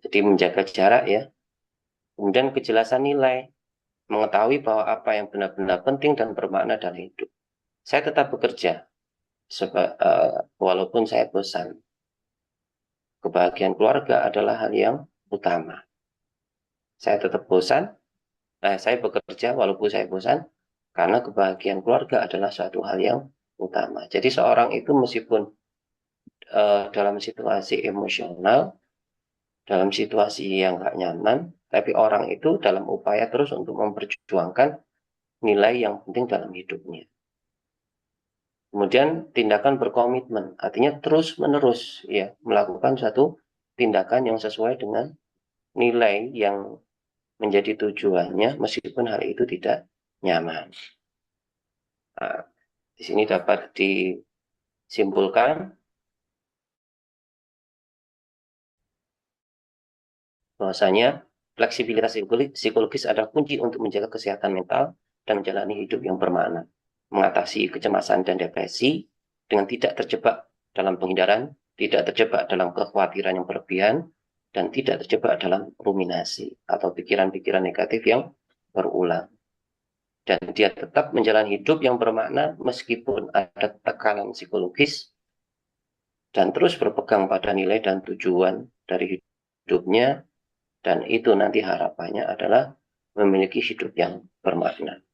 Jadi menjaga jarak ya. Kemudian kejelasan nilai. Mengetahui bahwa apa yang benar-benar penting dan bermakna dalam hidup. Saya tetap bekerja. Walaupun saya bosan. Kebahagiaan keluarga adalah hal yang utama. Saya tetap bosan. Saya bekerja walaupun saya bosan. Karena kebahagiaan keluarga adalah suatu hal yang utama. Jadi seorang itu meskipun dalam situasi emosional, dalam situasi yang gak nyaman, tapi orang itu dalam upaya terus untuk memperjuangkan nilai yang penting dalam hidupnya. Kemudian tindakan berkomitmen, artinya terus-menerus ya melakukan suatu tindakan yang sesuai dengan nilai yang menjadi tujuannya meskipun hal itu tidak nyaman. Nah, di sini dapat disimpulkan bahwasanya fleksibilitas psikologis adalah kunci untuk menjaga kesehatan mental dan menjalani hidup yang bermakna. Mengatasi kecemasan dan depresi dengan tidak terjebak dalam penghindaran, tidak terjebak dalam kekhawatiran yang berlebihan, dan tidak terjebak dalam ruminasi atau pikiran-pikiran negatif yang berulang. Dan dia tetap menjalani hidup yang bermakna meskipun ada tekanan psikologis dan terus berpegang pada nilai dan tujuan dari hidupnya, dan itu nanti harapannya adalah memiliki hidup yang bermakna.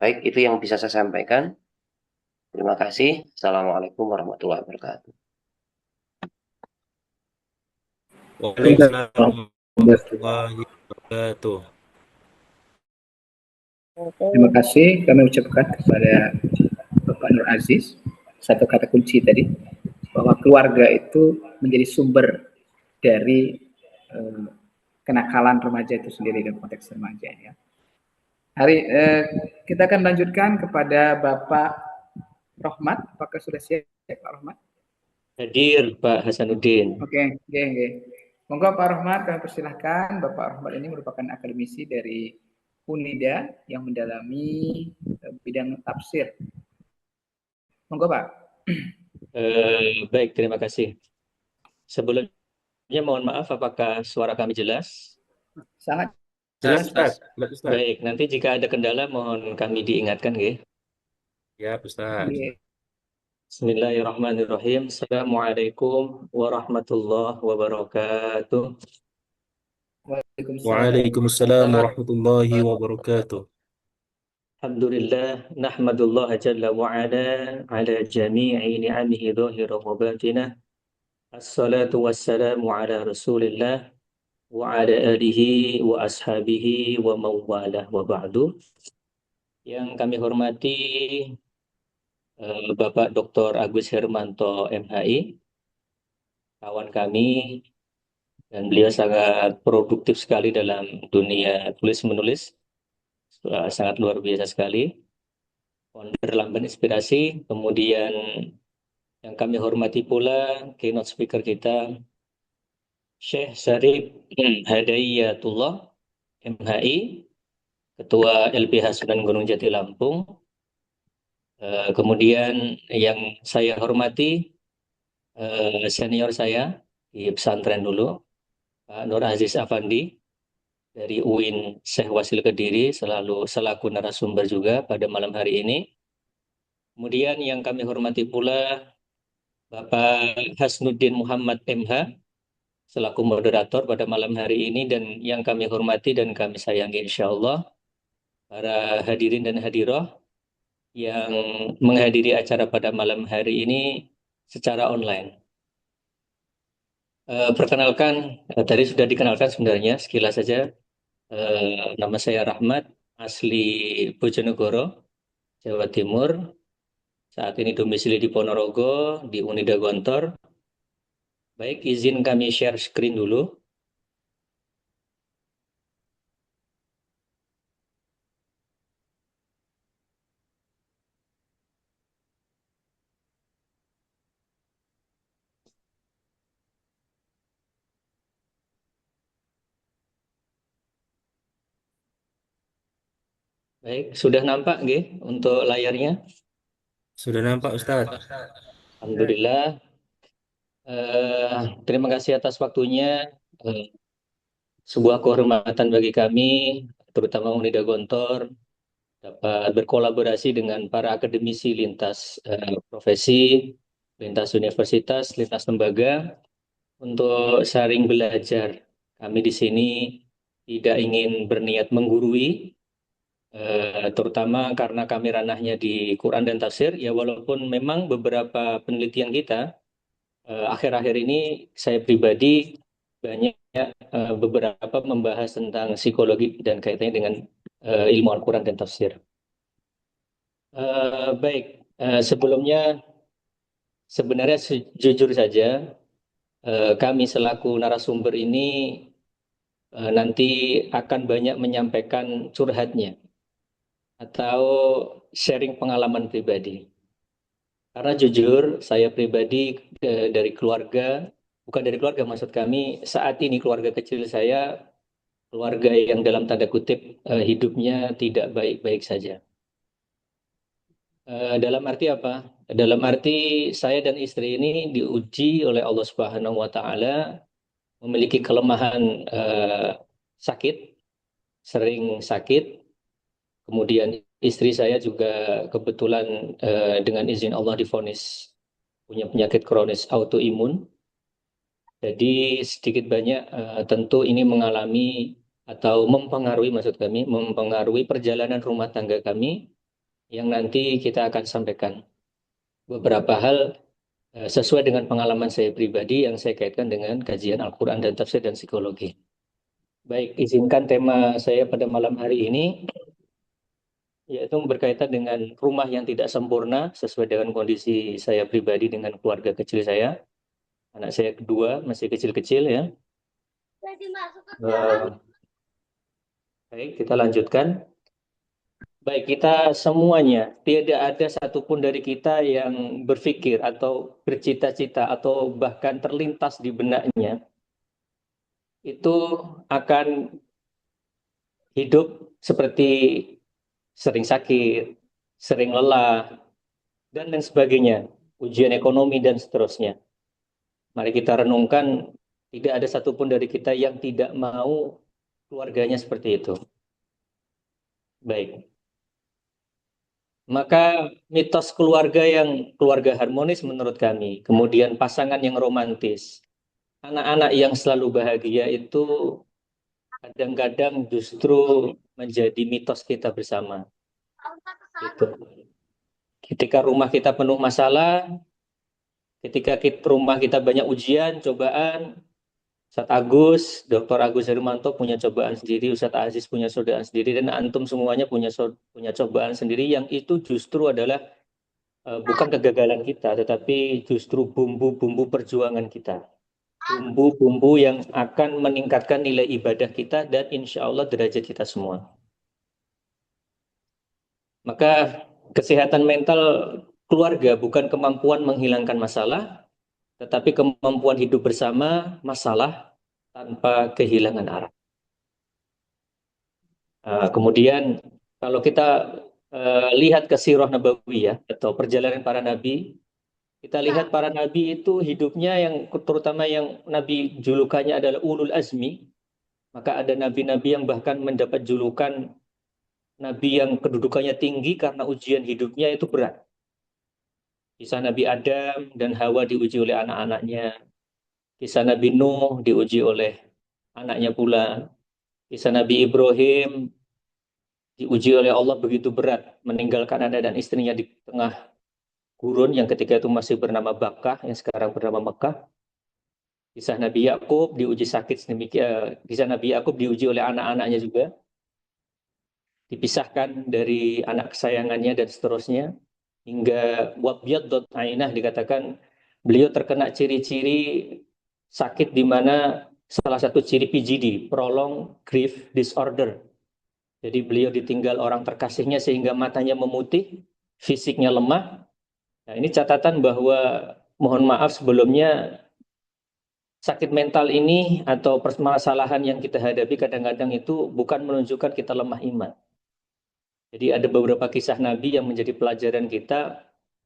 Baik, itu yang bisa saya sampaikan. Terima kasih. Assalamualaikum warahmatullahi wabarakatuh. Waalaikumsalam warahmatullahi wabarakatuh. Terima kasih kami ucapkan kepada Bapak Nur Aziz satu kata kunci tadi, bahwa keluarga itu menjadi sumber dari kenakalan remaja itu sendiri dan konteks remaja ya. Kita akan lanjutkan kepada Bapak Rohmat. Apakah sudah siap Pak Rohmat? Hadir Pak Hasanuddin. Oke. Monggo Pak Rohmat, kami persilahkan. Bapak Rohmat ini merupakan akademisi dari Unida yang mendalami bidang tafsir. Monggo Pak. Baik, terima kasih. Sebelumnya mohon maaf, apakah suara kami jelas? Sangat Jelas, Ustaz. Baik, nanti jika ada kendala mohon kami diingatkan, nggih. Ya, Ustaz. Bismillahirrahmanirrahim. Assalamualaikum warahmatullahi wabarakatuh. Waalaikumsalam warahmatullahi wabarakatuh. Alhamdulillah, nahmadullah jalla wa'ala ala jami'i ni'amihi dhahira wa batinah. Assalatu wassalamu ala rasulillah وعلى آله وأصحابه ومن والاه وبعد. Yang kami hormati Bapak Dr. Agus Hermanto MHI, kawan kami, dan beliau sangat produktif sekali dalam dunia tulis-menulis, sangat luar biasa sekali, founder Lamban Inspirasi. Kemudian yang kami hormati pula keynote speaker kita, Syekh Syarif Hadayatullah MHI, Ketua LPH Sunan Gunung Jati Lampung. Kemudian yang saya hormati senior saya di pesantren dulu, Pak Nur Aziz Afandi dari UIN Syekh Wasil Kediri, selaku narasumber juga pada malam hari ini. Kemudian yang kami hormati pula Bapak Hasnuddin Muhammad MH selaku moderator pada malam hari ini, dan yang kami hormati dan kami sayangi insya Allah para hadirin dan hadiroh yang menghadiri acara pada malam hari ini secara online. Perkenalkan, tadi sudah dikenalkan sebenarnya sekilas saja. Nama saya Rahmat, asli Bojonegoro, Jawa Timur. Saat ini domisili di Ponorogo, di Unida Gontor. Baik, izin kami share screen dulu. Baik, sudah nampak nggih untuk layarnya? Sudah nampak Ustadz? Alhamdulillah. Terima kasih atas waktunya. Sebuah kehormatan bagi kami, terutama Unida Gontor, dapat berkolaborasi dengan para akademisi lintas profesi, lintas universitas, lintas lembaga untuk saling belajar. Kami di sini tidak ingin berniat menggurui, terutama karena kami ranahnya di Quran dan tafsir. Ya, walaupun memang beberapa penelitian kita akhir-akhir ini saya pribadi banyak beberapa membahas tentang psikologi dan kaitannya dengan ilmu Al-Quran dan tafsir. Baik, sebelumnya sebenarnya jujur saja kami selaku narasumber ini nanti akan banyak menyampaikan curhatnya atau sharing pengalaman pribadi. Karena jujur saya pribadi dari keluarga, bukan dari keluarga maksud kami, saat ini keluarga kecil saya, keluarga yang dalam tanda kutip hidupnya tidak baik-baik saja. Dalam arti apa? Dalam arti saya dan istri ini diuji oleh Allah Subhanahu wa Ta'ala, memiliki kelemahan sakit, sering sakit. Kemudian istri saya juga kebetulan dengan izin Allah divonis punya penyakit kronis autoimun. Jadi sedikit banyak tentu ini mengalami atau mempengaruhi, maksud kami, mempengaruhi perjalanan rumah tangga kami, yang nanti kita akan sampaikan beberapa hal sesuai dengan pengalaman saya pribadi yang saya kaitkan dengan kajian Al-Quran dan tafsir dan psikologi. Baik, izinkan tema saya pada malam hari ini yaitu berkaitan dengan rumah yang tidak sempurna sesuai dengan kondisi saya pribadi dengan keluarga kecil saya. Anak saya kedua masih kecil-kecil ya. Baik, kita lanjutkan. Baik, kita semuanya, tidak ada satupun dari kita yang berpikir atau bercita-cita atau bahkan terlintas di benaknya itu akan hidup seperti sering sakit, sering lelah, dan lain sebagainya, ujian ekonomi dan seterusnya. Mari kita renungkan, tidak ada satupun dari kita yang tidak mau keluarganya seperti itu. Baik. Maka mitos keluarga harmonis menurut kami, kemudian pasangan yang romantis, anak-anak yang selalu bahagia itu kadang-kadang justru menjadi mitos kita bersama. Gitu. Ketika rumah kita penuh masalah, ketika rumah kita banyak ujian, cobaan, Ustadz Agus, Dr. Agus Hermanto punya cobaan sendiri, Ustadz Aziz punya cobaan sendiri, dan antum semuanya punya cobaan sendiri yang itu justru adalah bukan kegagalan kita, tetapi justru bumbu-bumbu perjuangan kita. Bumbu-bumbu yang akan meningkatkan nilai ibadah kita dan insya Allah derajat kita semua. Maka kesehatan mental keluarga bukan kemampuan menghilangkan masalah, tetapi kemampuan hidup bersama masalah tanpa kehilangan arah. Kemudian kalau kita lihat ke sirah nabawiyah atau perjalanan para nabi, kita lihat para nabi itu hidupnya yang terutama yang nabi julukannya adalah ulul azmi, maka ada nabi-nabi yang bahkan mendapat julukan nabi yang kedudukannya tinggi karena ujian hidupnya itu berat. Kisah Nabi Adam dan Hawa diuji oleh anak-anaknya. Kisah Nabi Nuh diuji oleh anaknya pula. Kisah Nabi Ibrahim diuji oleh Allah begitu berat, meninggalkan anak dan istrinya di tengah gurun yang ketika itu masih bernama Bakkah, yang sekarang bernama Mekah. Kisah Nabi Yakub diuji sakit sedemikian. Kisah Nabi Yakub diuji oleh anak-anaknya juga, dipisahkan dari anak kesayangannya dan seterusnya. Hingga wabyaddat ainah dikatakan beliau terkena ciri-ciri sakit di mana salah satu ciri PGD, prolonged grief disorder. Jadi beliau ditinggal orang terkasihnya sehingga matanya memutih, fisiknya lemah. Nah, ini catatan bahwa mohon maaf sebelumnya sakit mental ini atau permasalahan yang kita hadapi kadang-kadang itu bukan menunjukkan kita lemah iman. Jadi ada beberapa kisah Nabi yang menjadi pelajaran kita.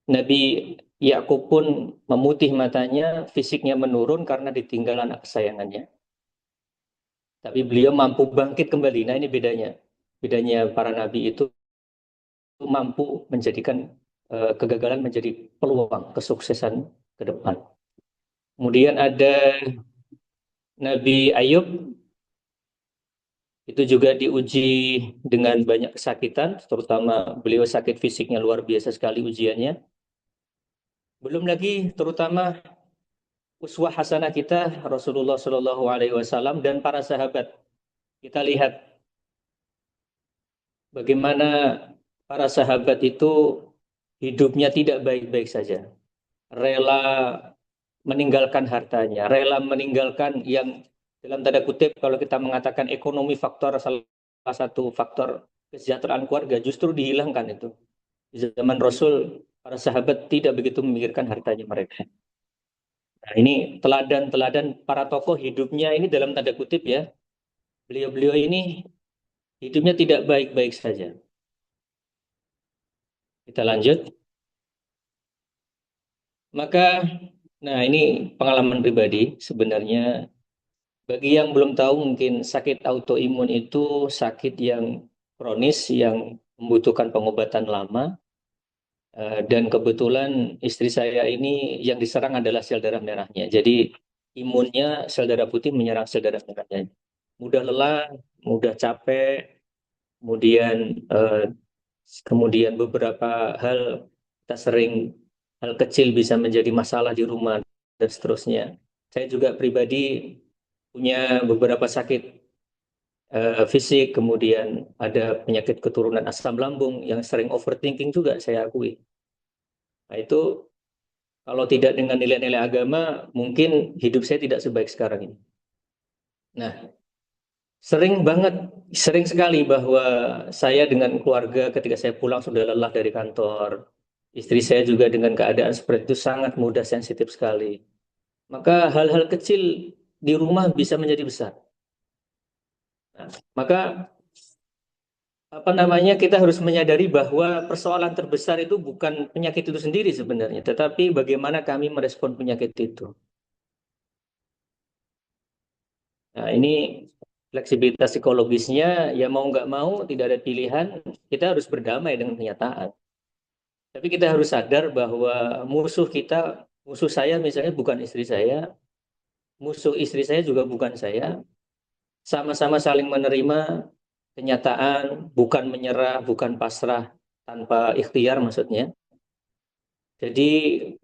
Nabi Yakub pun memutih matanya, fisiknya menurun karena ditinggal anak kesayangannya. Tapi beliau mampu bangkit kembali. Nah ini bedanya. Bedanya para Nabi itu mampu menjadikan kegagalan menjadi peluang kesuksesan ke depan. Kemudian ada Nabi Ayub. Itu juga diuji dengan banyak kesakitan, terutama beliau sakit fisiknya luar biasa sekali ujiannya. Belum lagi terutama uswah hasanah kita Rasulullah Shallallahu Alaihi Wasallam dan para sahabat. Kita lihat bagaimana para sahabat itu hidupnya tidak baik-baik saja, rela meninggalkan hartanya, rela meninggalkan yang dalam tanda kutip kalau kita mengatakan ekonomi faktor salah satu faktor kesejahteraan keluarga justru dihilangkan itu. Di zaman Rasul para sahabat tidak begitu memikirkan hartanya mereka. Nah, ini teladan-teladan para tokoh hidupnya ini dalam tanda kutip ya. Beliau-beliau ini hidupnya tidak baik-baik saja. Kita lanjut. Maka nah ini pengalaman pribadi sebenarnya. Bagi yang belum tahu mungkin sakit autoimun itu sakit yang kronis yang membutuhkan pengobatan lama. Dan kebetulan istri saya ini yang diserang adalah sel darah merahnya. Jadi imunnya sel darah putih menyerang sel darah merahnya. Mudah lelah, mudah capek, kemudian beberapa hal kita sering hal kecil bisa menjadi masalah di rumah dan seterusnya. Saya juga pribadi punya beberapa sakit fisik, kemudian ada penyakit keturunan asam lambung yang sering overthinking juga saya akui. Nah itu kalau tidak dengan nilai-nilai agama, mungkin hidup saya tidak sebaik sekarang ini. Nah, sering sekali bahwa saya dengan keluarga ketika saya pulang sudah lelah dari kantor, istri saya juga dengan keadaan seperti itu sangat mudah sensitif sekali. Maka hal-hal kecil di rumah bisa menjadi besar. Nah, maka kita harus menyadari bahwa persoalan terbesar itu bukan penyakit itu sendiri sebenarnya, tetapi bagaimana kami merespon penyakit itu. Nah, ini fleksibilitas psikologisnya, ya mau nggak mau, tidak ada pilihan, kita harus berdamai dengan kenyataan. Tapi kita harus sadar bahwa musuh saya misalnya bukan istri saya, musuh istri saya juga bukan saya, sama-sama saling menerima kenyataan, bukan menyerah, bukan pasrah, tanpa ikhtiar maksudnya. Jadi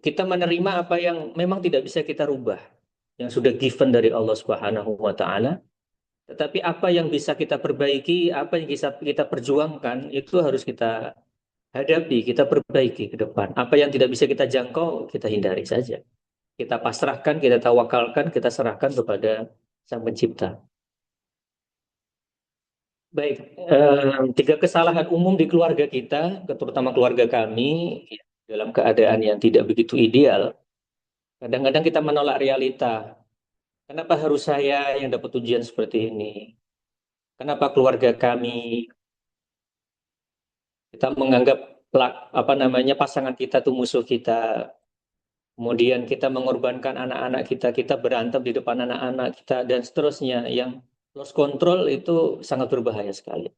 kita menerima apa yang memang tidak bisa kita rubah. yang sudah given dari Allah Subhanahu wa taala. Tetapi apa yang bisa kita perbaiki, apa yang bisa kita perjuangkan, itu harus kita hadapi, kita perbaiki ke depan. Apa yang tidak bisa kita jangkau, kita hindari saja. Kita pasrahkan, kita tawakalkan, kita serahkan kepada Sang Pencipta. Baik, 3 kesalahan umum di keluarga kita, terutama keluarga kami, dalam keadaan yang tidak begitu ideal. Kadang-kadang kita menolak realita. Kenapa harus saya yang dapat ujian seperti ini? Kenapa keluarga kami? Kita menganggap pasangan kita itu musuh kita. Kemudian kita mengorbankan anak-anak kita, kita berantem di depan anak-anak kita dan seterusnya. Yang lost control itu sangat berbahaya sekali.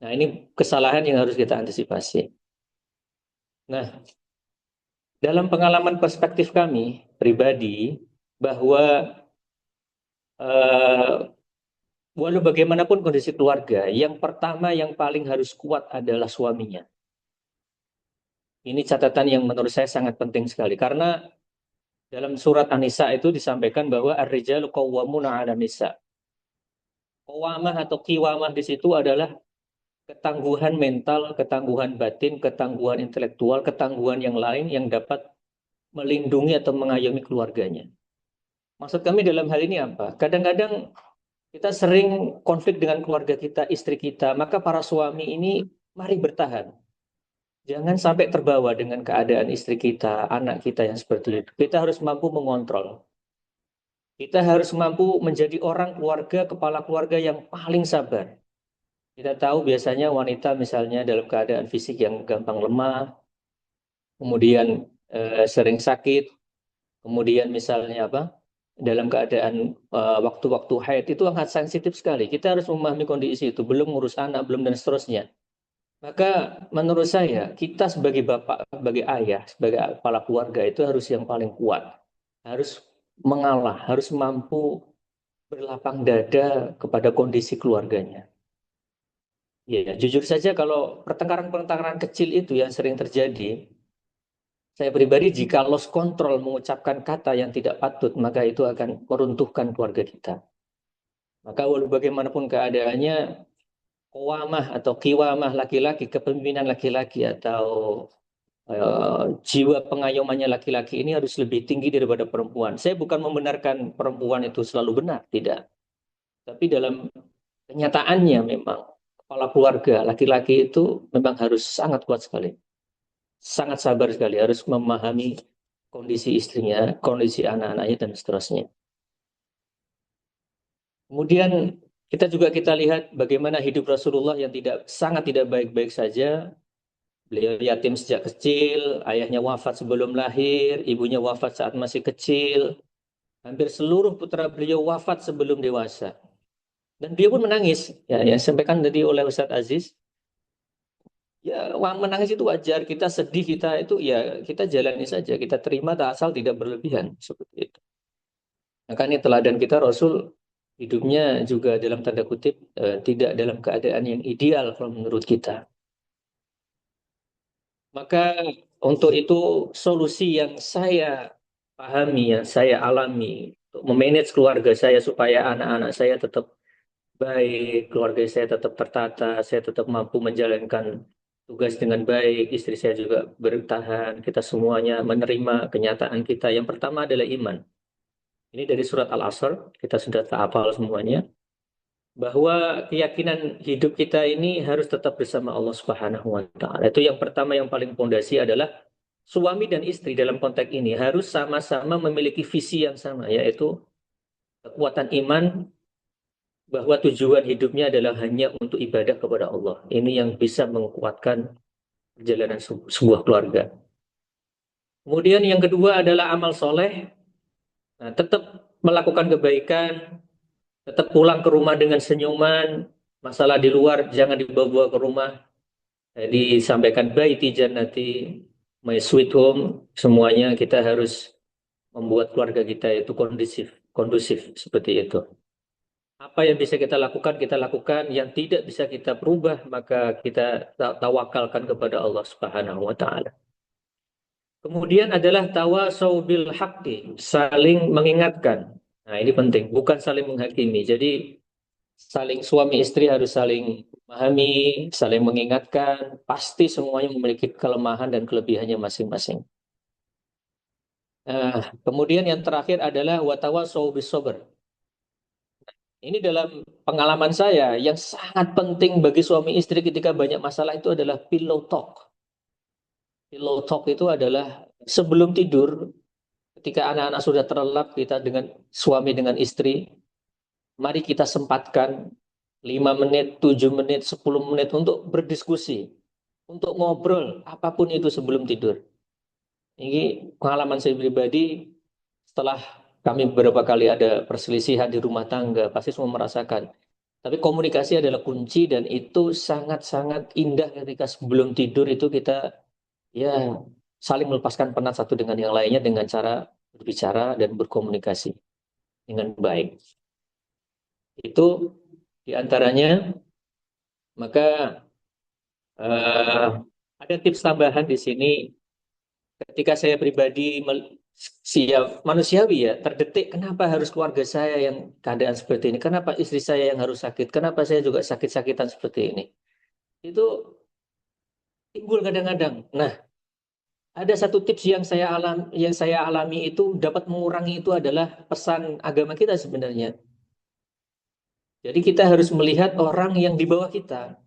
Nah, ini kesalahan yang harus kita antisipasi. Nah, dalam pengalaman perspektif kami pribadi, bahwa walau bagaimanapun kondisi keluarga, yang pertama yang paling harus kuat adalah suaminya. Ini catatan yang menurut saya sangat penting sekali, karena dalam surat An-Nisa itu disampaikan bahwa ar-rijalu qawwamuna 'alan nisa. Qawamah atau qiwamah di situ adalah ketangguhan mental, ketangguhan batin, ketangguhan intelektual, ketangguhan yang lain yang dapat melindungi atau mengayomi keluarganya. Maksud kami dalam hal ini apa? Kadang-kadang kita sering konflik dengan keluarga kita, istri kita, maka para suami ini mari bertahan. Jangan sampai terbawa dengan keadaan istri kita, anak kita yang seperti itu. Kita harus mampu mengontrol. Kita harus mampu menjadi orang keluarga, kepala keluarga yang paling sabar. Kita tahu biasanya wanita misalnya dalam keadaan fisik yang gampang lemah, kemudian sering sakit, kemudian misalnya dalam keadaan waktu-waktu haid itu sangat sensitif sekali. Kita harus memahami kondisi itu, belum ngurus anak, belum dan seterusnya. Maka menurut saya, kita sebagai bapak, sebagai ayah, sebagai kepala keluarga itu harus yang paling kuat. Harus mengalah, harus mampu berlapang dada kepada kondisi keluarganya. Ya, jujur saja kalau pertengkaran-pertengkaran kecil itu yang sering terjadi, saya pribadi jika lost control mengucapkan kata yang tidak patut, maka itu akan meruntuhkan keluarga kita. Maka walau bagaimanapun keadaannya, qawamah atau qiwamah laki-laki, kepemimpinan laki-laki atau jiwa pengayomannya laki-laki ini harus lebih tinggi daripada perempuan. Saya bukan membenarkan perempuan itu selalu benar, tidak. Tapi dalam kenyataannya memang kepala keluarga laki-laki itu memang harus sangat kuat sekali. Sangat sabar sekali, harus memahami kondisi istrinya, kondisi anak-anaknya, dan seterusnya. Kemudian kita lihat bagaimana hidup Rasulullah yang sangat tidak baik-baik saja. Beliau yatim sejak kecil, ayahnya wafat sebelum lahir, ibunya wafat saat masih kecil. Hampir seluruh putra beliau wafat sebelum dewasa. Dan beliau pun menangis. Ya, yang disampaikan tadi oleh Ustadz Aziz. Ya, menangis itu wajar. Kita sedih, kita jalani saja. Kita terima asal tidak berlebihan. Seperti itu. Maka ini teladan kita, Rasul hidupnya juga dalam tanda kutip tidak dalam keadaan yang ideal kalau menurut kita. Maka untuk itu solusi yang saya pahami, yang saya alami untuk memanage keluarga saya supaya anak-anak saya tetap baik, keluarga saya tetap tertata, saya tetap mampu menjalankan tugas dengan baik, istri saya juga bertahan, kita semuanya menerima kenyataan kita. Yang pertama adalah iman. Ini dari surat Al-Asr, kita sudah hafal semuanya. Bahwa keyakinan hidup kita ini harus tetap bersama Allah Subhanahu wa taala. Itu yang pertama, yang paling pondasi adalah suami dan istri dalam konteks ini harus sama-sama memiliki visi yang sama, yaitu kekuatan iman bahwa tujuan hidupnya adalah hanya untuk ibadah kepada Allah. Ini yang bisa menguatkan perjalanan sebuah keluarga. Kemudian yang kedua adalah amal soleh. Nah, tetap melakukan kebaikan, tetap pulang ke rumah dengan senyuman, masalah di luar jangan dibawa ke rumah. Disampaikan baiti jannati, my sweet home, semuanya kita harus membuat keluarga kita itu kondusif seperti itu. Apa yang bisa kita lakukan, yang tidak bisa kita perubah, maka kita tawakalkan kepada Allah Subhanahu wa taala. Kemudian adalah tawasau bil haqqi, saling mengingatkan. Nah, ini penting, bukan saling menghakimi. Jadi saling suami istri harus saling memahami, saling mengingatkan. Pasti semuanya memiliki kelemahan dan kelebihannya masing-masing. Kemudian yang terakhir adalah watawasau bis sabr. Ini dalam pengalaman saya yang sangat penting bagi suami istri ketika banyak masalah itu adalah pillow talk. Pillow talk itu adalah sebelum tidur, ketika anak-anak sudah terlelap, kita dengan suami dengan istri, mari kita sempatkan 5 menit, 7 menit, 10 menit untuk berdiskusi, untuk ngobrol, apapun itu sebelum tidur. Ini pengalaman saya pribadi, setelah kami beberapa kali ada perselisihan di rumah tangga, pasti semua merasakan. Tapi komunikasi adalah kunci dan itu sangat-sangat indah ketika sebelum tidur itu kita ya saling melepaskan penat satu dengan yang lainnya dengan cara berbicara dan berkomunikasi dengan baik. Itu diantaranya. Maka ada tips tambahan di sini. Ketika saya pribadi siap manusiawi ya, terdetik kenapa harus keluarga saya yang keadaan seperti ini? Kenapa istri saya yang harus sakit? Kenapa saya juga sakit-sakitan seperti ini? Itu timbul kadang-kadang. Nah, ada satu tips yang saya alami itu dapat mengurangi itu adalah pesan agama kita sebenarnya. Jadi kita harus melihat orang yang di bawah kita.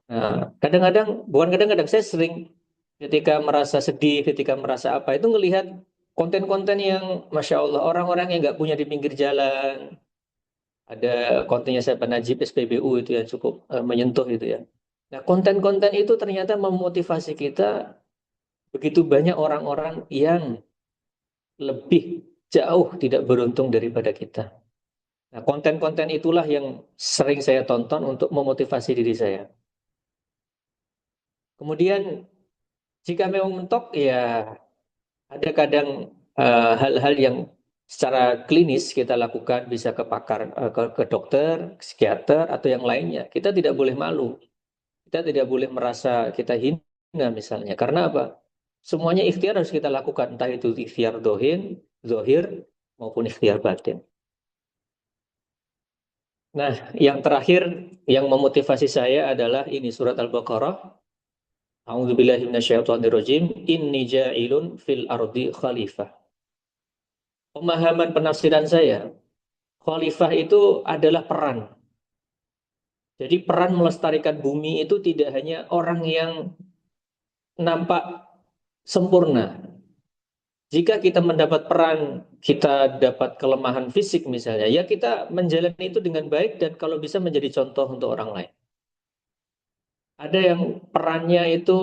Nah, kadang-kadang, bukan kadang-kadang, saya sering ketika merasa sedih, ketika merasa apa, itu ngelihat konten-konten yang, Masya Allah, orang-orang yang nggak punya di pinggir jalan. Ada kontennya saya Najib SPBU itu yang cukup menyentuh itu ya. Nah, konten-konten itu ternyata memotivasi kita begitu banyak orang-orang yang lebih jauh tidak beruntung daripada kita. Nah, konten-konten itulah yang sering saya tonton untuk memotivasi diri saya. Kemudian jika memang mentok, ya ada kadang hal-hal yang secara klinis kita lakukan bisa ke pakar, ke dokter, psikiater atau yang lainnya. Kita tidak boleh malu. Kita tidak boleh merasa kita hina misalnya. Karena apa? Semuanya ikhtiar harus kita lakukan. Entah itu ikhtiar zohir maupun ikhtiar batin. Nah, yang terakhir yang memotivasi saya adalah ini surat Al-Baqarah. A'udzubillahi minasyaitonirrajim. Inni ja'ilun fil ardi khalifah. Pemahaman penafsiran saya, khalifah itu adalah peran. Jadi peran melestarikan bumi itu tidak hanya orang yang nampak sempurna. Jika kita mendapat peran, kita dapat kelemahan fisik misalnya, ya kita menjalani itu dengan baik dan kalau bisa menjadi contoh untuk orang lain. Ada yang perannya itu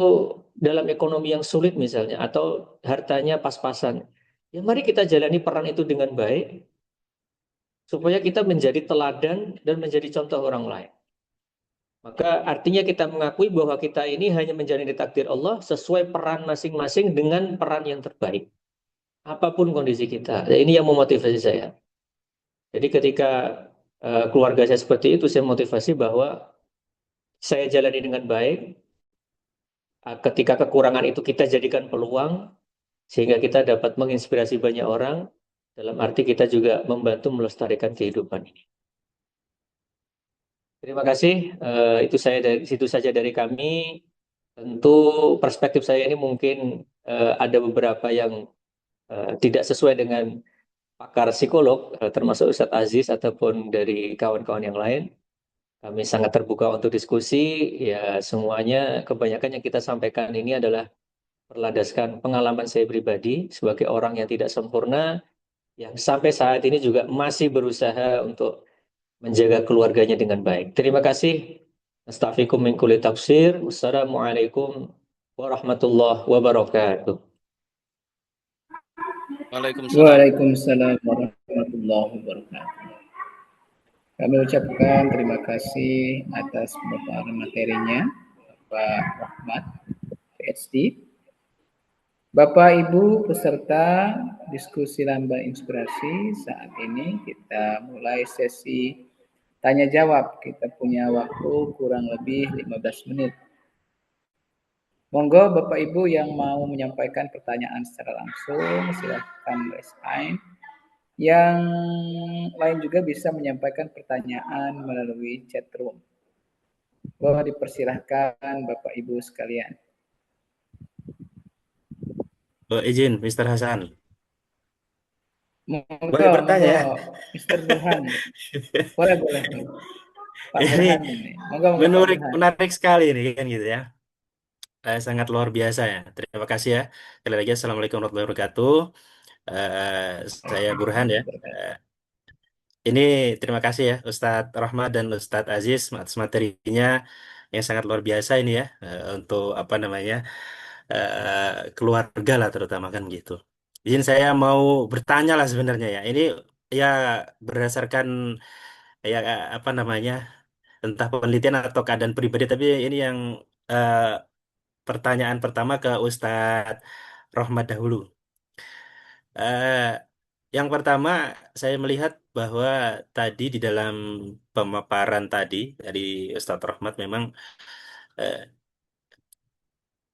dalam ekonomi yang sulit misalnya, atau hartanya pas-pasan. Ya mari kita jalani peran itu dengan baik, supaya kita menjadi teladan dan menjadi contoh orang lain. Maka artinya kita mengakui bahwa kita ini hanya menjalani takdir Allah sesuai peran masing-masing dengan peran yang terbaik. Apapun kondisi kita. Ini yang memotivasi saya. Jadi ketika keluarga saya seperti itu, saya motivasi bahwa saya jalani dengan baik. Ketika kekurangan itu kita jadikan peluang, sehingga kita dapat menginspirasi banyak orang, dalam arti kita juga membantu melestarikan kehidupan ini. Terima kasih. Itu situ saja dari kami. Tentu perspektif saya ini mungkin ada beberapa yang tidak sesuai dengan pakar psikolog, termasuk Ustadz Aziz ataupun dari kawan-kawan yang lain. Kami sangat terbuka untuk diskusi. Ya semuanya, kebanyakan yang kita sampaikan ini adalah berlandaskan pengalaman saya pribadi sebagai orang yang tidak sempurna, yang sampai saat ini juga masih berusaha untuk menjaga keluarganya dengan baik. Terima kasih. Astaghfirukum min kulli tafsir. Wassalamualaikum warahmatullahi wabarakatuh. Waalaikumsalam. Waalaikumsalam warahmatullahi wabarakatuh. Kami ucapkan terima kasih atas pemaparan materinya Bapak Rahmat, PhD. Bapak Ibu peserta diskusi Lambang Inspirasi, saat ini kita mulai sesi tanya jawab. Kita punya waktu kurang lebih 15 menit. Monggo Bapak Ibu yang mau menyampaikan pertanyaan secara langsung, silahkan raise hand. Yang lain juga bisa menyampaikan pertanyaan melalui chat room. Boleh dipersilahkan Bapak Ibu sekalian. Izin, Mr. Hasan. Monggo, Boleh bertanya monggo, ya? Mr. Burhan. Boleh, boleh. Pak Ini Burhan ini. Monggo, monggo Pak menarik, Burhan. menarik sekali nih kan gitu ya. Sangat luar biasa ya. Terima kasih ya. Sekali lagi, Assalamualaikum warahmatullahi wabarakatuh. Saya Burhan ya. Ini terima kasih ya Ustadz Rahmat dan Ustadz Aziz atas materinya yang sangat luar biasa ini ya, untuk apa namanya, keluarga lah terutama kan gitu. Izin saya mau bertanya lah sebenarnya ya. Ini ya berdasarkan ya apa namanya, entah penelitian atau keadaan pribadi, tapi ini yang eh, pertanyaan pertama ke Ustadz Rahmat dahulu. Eh, yang pertama, saya melihat bahwa tadi di dalam pemaparan tadi dari Ustadz Rahmat memang eh,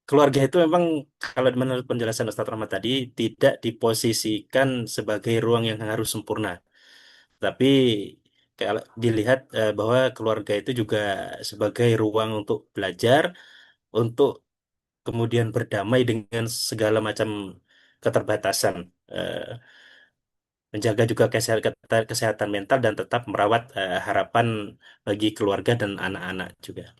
keluarga itu memang kalau menurut penjelasan Ustadz Rahmat tadi tidak diposisikan sebagai ruang yang harus sempurna. Tapi kalau dilihat bahwa keluarga itu juga sebagai ruang untuk belajar, untuk kemudian berdamai dengan segala macam keterbatasan. Eh, Menjaga juga kesehatan mental dan tetap merawat harapan bagi keluarga dan anak-anak juga.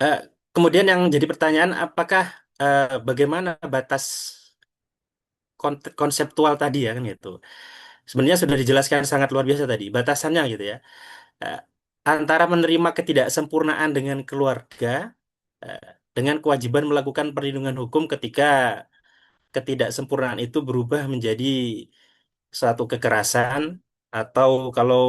Eh, Kemudian yang jadi pertanyaan, apakah bagaimana batas konseptual tadi ya kan gitu. Sebenarnya sudah dijelaskan sangat luar biasa tadi, batasannya gitu ya. Eh, Antara menerima ketidaksempurnaan dengan keluarga, eh, dengan kewajiban melakukan perlindungan hukum ketika ketidaksempurnaan itu berubah menjadi suatu kekerasan, atau kalau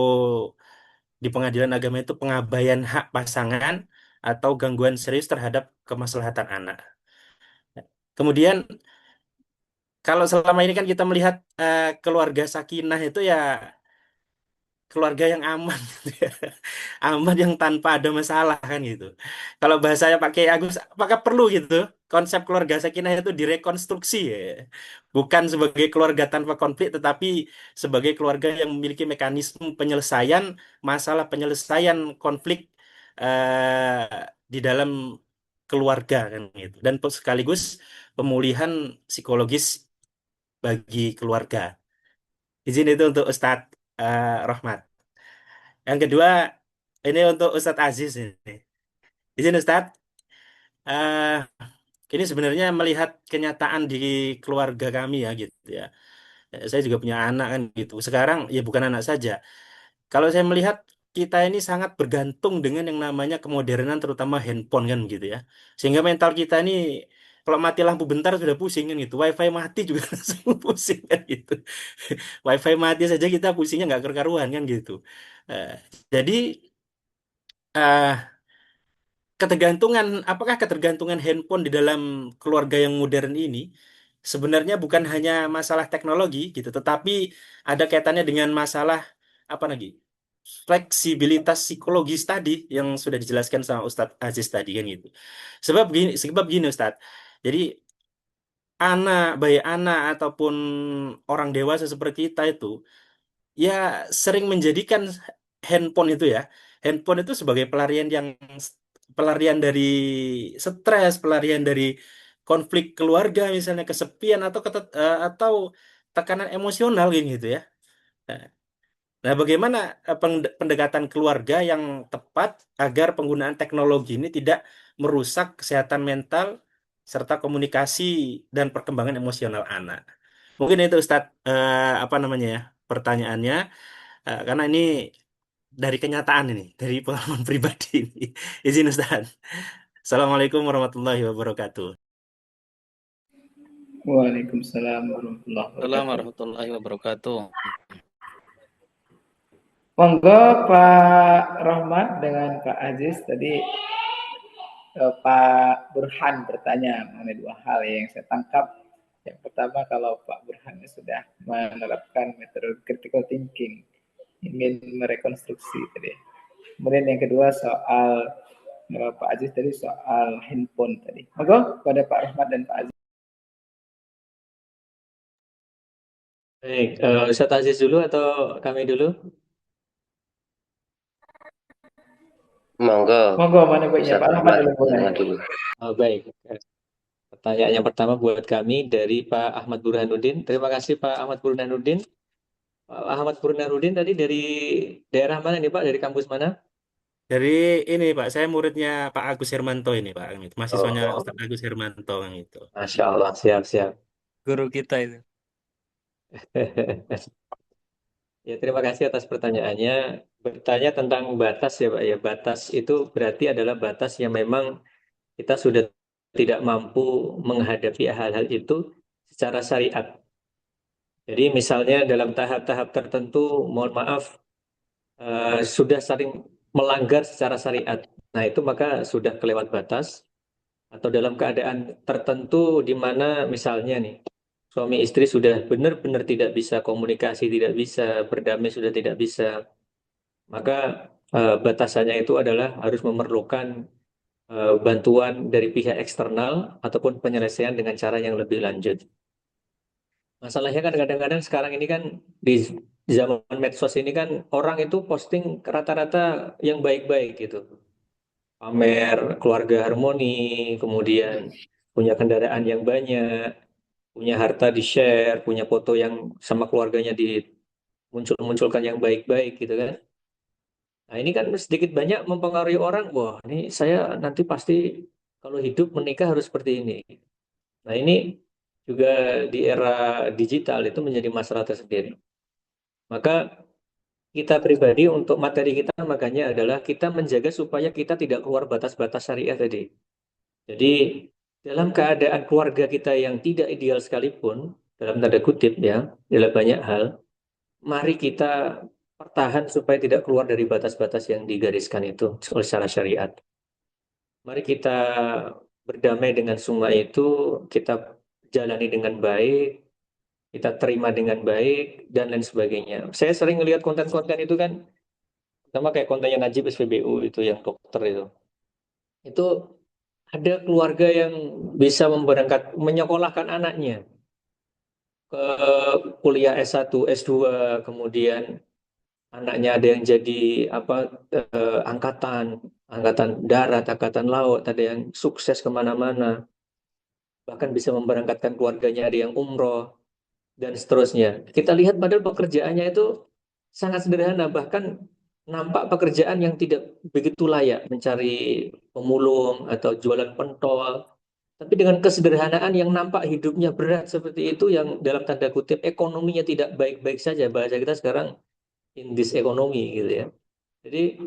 di pengadilan agama itu pengabaian hak pasangan atau gangguan serius terhadap kemaslahatan anak. Kemudian kalau selama ini kan kita melihat keluarga sakinah itu ya keluarga yang aman gitu ya. Aman yang tanpa ada masalah kan gitu. Kalau bahasanya Pak Kiai Agus, apakah perlu gitu konsep keluarga sakinah itu direkonstruksi ya? Bukan sebagai keluarga tanpa konflik, tetapi sebagai keluarga yang memiliki mekanisme penyelesaian masalah, penyelesaian konflik di dalam keluarga kan gitu. Dan sekaligus pemulihan psikologis bagi keluarga. Izin itu untuk Ustadz Rahmat. Yang kedua, ini untuk Ustadz Aziz ini. Izin Ustadz, eh, ini sebenarnya melihat kenyataan di keluarga kami ya gitu ya. Saya juga punya anak kan gitu. Sekarang ya bukan anak saja. Kalau saya melihat kita ini sangat bergantung dengan yang namanya kemodernan, terutama handphone kan gitu ya. Sehingga mental kita ini kalau mati lampu bentar sudah pusing kan gitu. WiFi mati juga langsung pusing kan gitu. WiFi mati saja kita pusingnya nggak karuan kan gitu. Eh, jadi eh, apakah ketergantungan handphone di dalam keluarga yang modern ini sebenarnya bukan hanya masalah teknologi gitu, tetapi ada kaitannya dengan masalah apa lagi? Fleksibilitas psikologis tadi yang sudah dijelaskan sama Ustadz Aziz tadi kan gitu. Sebab gini Ustadz. Jadi baik anak ataupun orang dewasa seperti kita itu ya sering menjadikan handphone itu ya, handphone itu sebagai pelarian dari stres, pelarian dari konflik keluarga misalnya, kesepian atau tekanan emosional kayak gitu ya. Nah, nah, bagaimana pendekatan keluarga yang tepat agar penggunaan teknologi ini tidak merusak kesehatan mental serta komunikasi dan perkembangan emosional anak? Mungkin itu Ustadz, apa namanya ya, pertanyaannya. Karena ini dari kenyataan ini, dari pengalaman pribadi ini. Izin Ustaz. Assalamualaikum warahmatullahi wabarakatuh. Waalaikumsalam warahmatullahi Assalamualaikum wabarakatuh. warahmatullahi wabarakatuh. Monggo Pak Rahmat dengan Pak Aziz tadi, Pak Burhan bertanya mengenai dua hal yang saya tangkap. Yang pertama, kalau Pak Burhan sudah menerapkan metode critical thinking, ingin merekonstruksi tadi. Kemudian yang kedua soal Pak Aziz tadi soal handphone tadi. Monggo kepada Pak Rahmat dan Pak Aziz. Baik, Ustadz Aziz dulu atau kami dulu? Monggo, Monggo mana baiknya Ustaz Pak Rahmat Ahmad, dulu boleh. jangan dulu. Baik. Pertanyaan yang pertama buat kami dari Pak Ahmad Burhanuddin. Terima kasih Pak Ahmad Burhanuddin. Pak Ahmad Burhanuddin tadi dari daerah mana nih Pak? Dari kampus mana? Dari ini Pak, saya muridnya Pak Agus Hermanto ini Pak, mahasiswanya Oh, Ustadz Agus Hermanto Bang itu. Masya Allah, siap-siap. Guru kita itu. Ya, terima kasih atas pertanyaannya. Bertanya tentang batas ya Pak. Ya, batas itu berarti adalah batas yang memang kita sudah tidak mampu menghadapi hal-hal itu secara syariat. Jadi misalnya dalam tahap-tahap tertentu, mohon maaf, sudah sering melanggar secara syariat. Nah itu maka sudah kelewat batas. Atau dalam keadaan tertentu di mana misalnya nih, suami istri sudah benar-benar tidak bisa komunikasi, tidak bisa berdamai, sudah tidak bisa. Maka batasannya itu adalah harus memerlukan bantuan dari pihak eksternal ataupun penyelesaian dengan cara yang lebih lanjut. Masalahnya kan kadang-kadang sekarang ini kan di zaman medsos ini kan orang itu posting rata-rata yang baik-baik gitu. Pamer keluarga harmoni, kemudian punya kendaraan yang banyak, punya harta di-share, punya foto yang sama keluarganya dimuncul-munculkan yang baik-baik gitu kan. Nah ini kan sedikit banyak mempengaruhi orang, wah ini saya nanti pasti kalau hidup menikah harus seperti ini. Nah ini juga di era digital itu menjadi masalah tersendiri. Maka kita pribadi untuk materi kita makanya adalah kita menjaga supaya kita tidak keluar batas-batas syariah tadi. Jadi dalam keadaan keluarga kita yang tidak ideal sekalipun, dalam tanda kutip ya, dalam banyak hal, mari kita pertahan supaya tidak keluar dari batas-batas yang digariskan itu oleh secara syariat. Mari kita berdamai dengan semua itu, kita jalani dengan baik, kita terima dengan baik, dan lain sebagainya. Saya sering melihat konten-konten itu kan, sama kayak kontennya Najib SPBU itu yang dokter itu. Itu ada keluarga yang bisa menyekolahkan anaknya ke kuliah S1, S2, kemudian anaknya ada yang jadi apa angkatan, angkatan darat, angkatan laut, ada yang sukses kemana-mana, bahkan bisa memberangkatkan keluarganya, ada yang umroh dan seterusnya. Kita lihat padahal pekerjaannya itu sangat sederhana, bahkan nampak pekerjaan yang tidak begitu layak, mencari pemulung atau jualan pentol. Tapi dengan kesederhanaan yang nampak hidupnya berat seperti itu, yang dalam tanda kutip ekonominya tidak baik-baik saja, bahasa kita sekarang indis ekonomi gitu ya. Jadi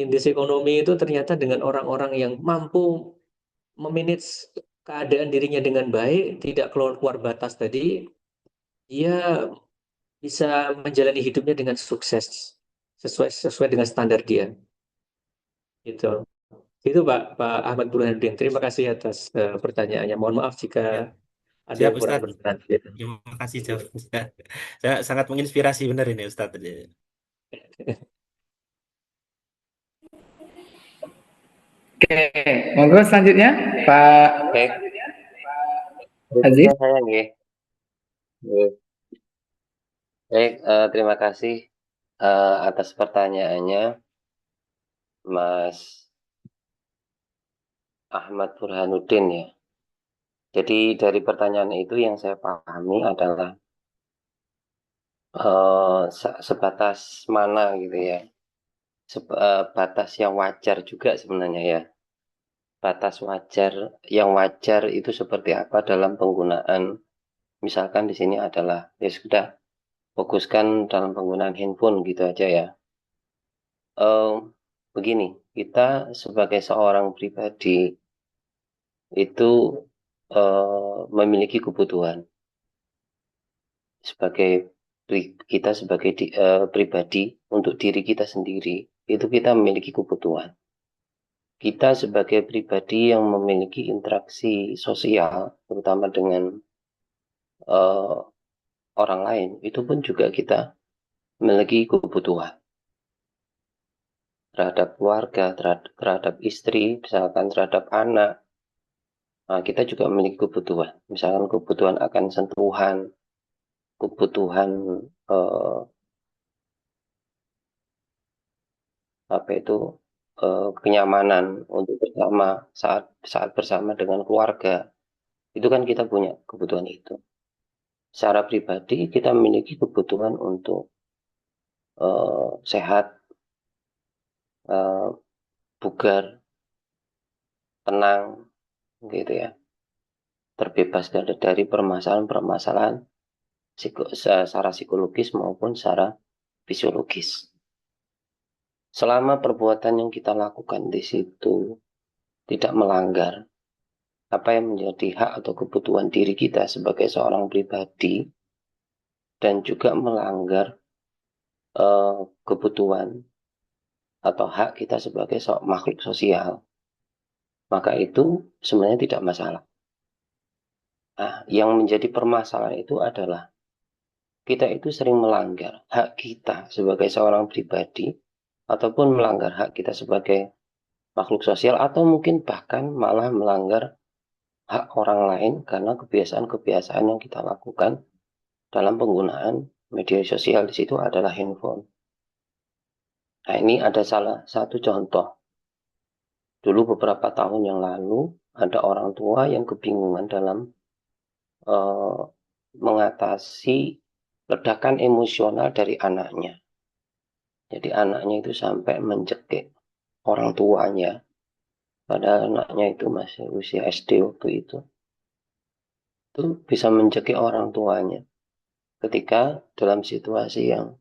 indis ekonomi itu ternyata dengan orang-orang yang mampu memanage keadaan dirinya dengan baik, tidak keluar batas tadi, dia bisa menjalani hidupnya dengan sukses sesuai dengan standar dia. Gitu. Itu Pak Ahmad Burhanuddin. Terima kasih atas pertanyaannya. Mohon maaf jika Ya, ada siap yang kurang Ustadz. berkenan. Terima kasih jawabnya. Saya sangat menginspirasi benar ini Ustadz. Oke, monggo selanjutnya Pak Baik, Aziz. berikutnya saya nggih. Nggih. Baik, terima kasih atas pertanyaannya, Mas Ahmad Burhanuddin ya. Jadi dari pertanyaan itu yang saya pahami adalah sebatas mana gitu ya, batas yang wajar juga sebenarnya ya. Batas wajar yang wajar itu seperti apa dalam penggunaan, misalkan di sini adalah ya sudah fokuskan dalam penggunaan handphone gitu aja ya. Begini, kita sebagai seorang pribadi itu memiliki kebutuhan sebagai kita sebagai pribadi untuk diri kita sendiri itu kita memiliki kebutuhan. Kita sebagai pribadi yang memiliki interaksi sosial, terutama dengan orang lain, itu pun juga kita memiliki kebutuhan. terhadap keluarga, terhadap istri, misalkan terhadap anak. Nah, kita juga memiliki kebutuhan, misalkan kebutuhan akan sentuhan, kebutuhan kenyamanan untuk bersama saat bersama dengan keluarga. Itu kan kita punya kebutuhan itu. Secara pribadi kita memiliki kebutuhan untuk sehat, bugar, tenang, gitu ya, terbebas dari permasalahan-permasalahan secara psikologis maupun secara fisiologis. Selama perbuatan yang kita lakukan di situ tidak melanggar apa yang menjadi hak atau kebutuhan diri kita sebagai seorang pribadi dan juga melanggar kebutuhan atau hak kita sebagai makhluk sosial, maka itu sebenarnya tidak masalah. Nah, yang menjadi permasalahan itu adalah kita itu sering melanggar hak kita sebagai seorang pribadi ataupun melanggar hak kita sebagai makhluk sosial atau mungkin bahkan malah melanggar hak orang lain karena kebiasaan-kebiasaan yang kita lakukan dalam penggunaan media sosial. Di situ adalah handphone. Nah, ini ada salah satu contoh. Dulu beberapa tahun yang lalu ada orang tua yang kebingungan dalam mengatasi ledakan emosional dari anaknya. Jadi anaknya itu sampai mencekik orang tuanya. Padahal anaknya itu masih usia SD waktu itu. Itu bisa mencekik orang tuanya ketika dalam situasi yang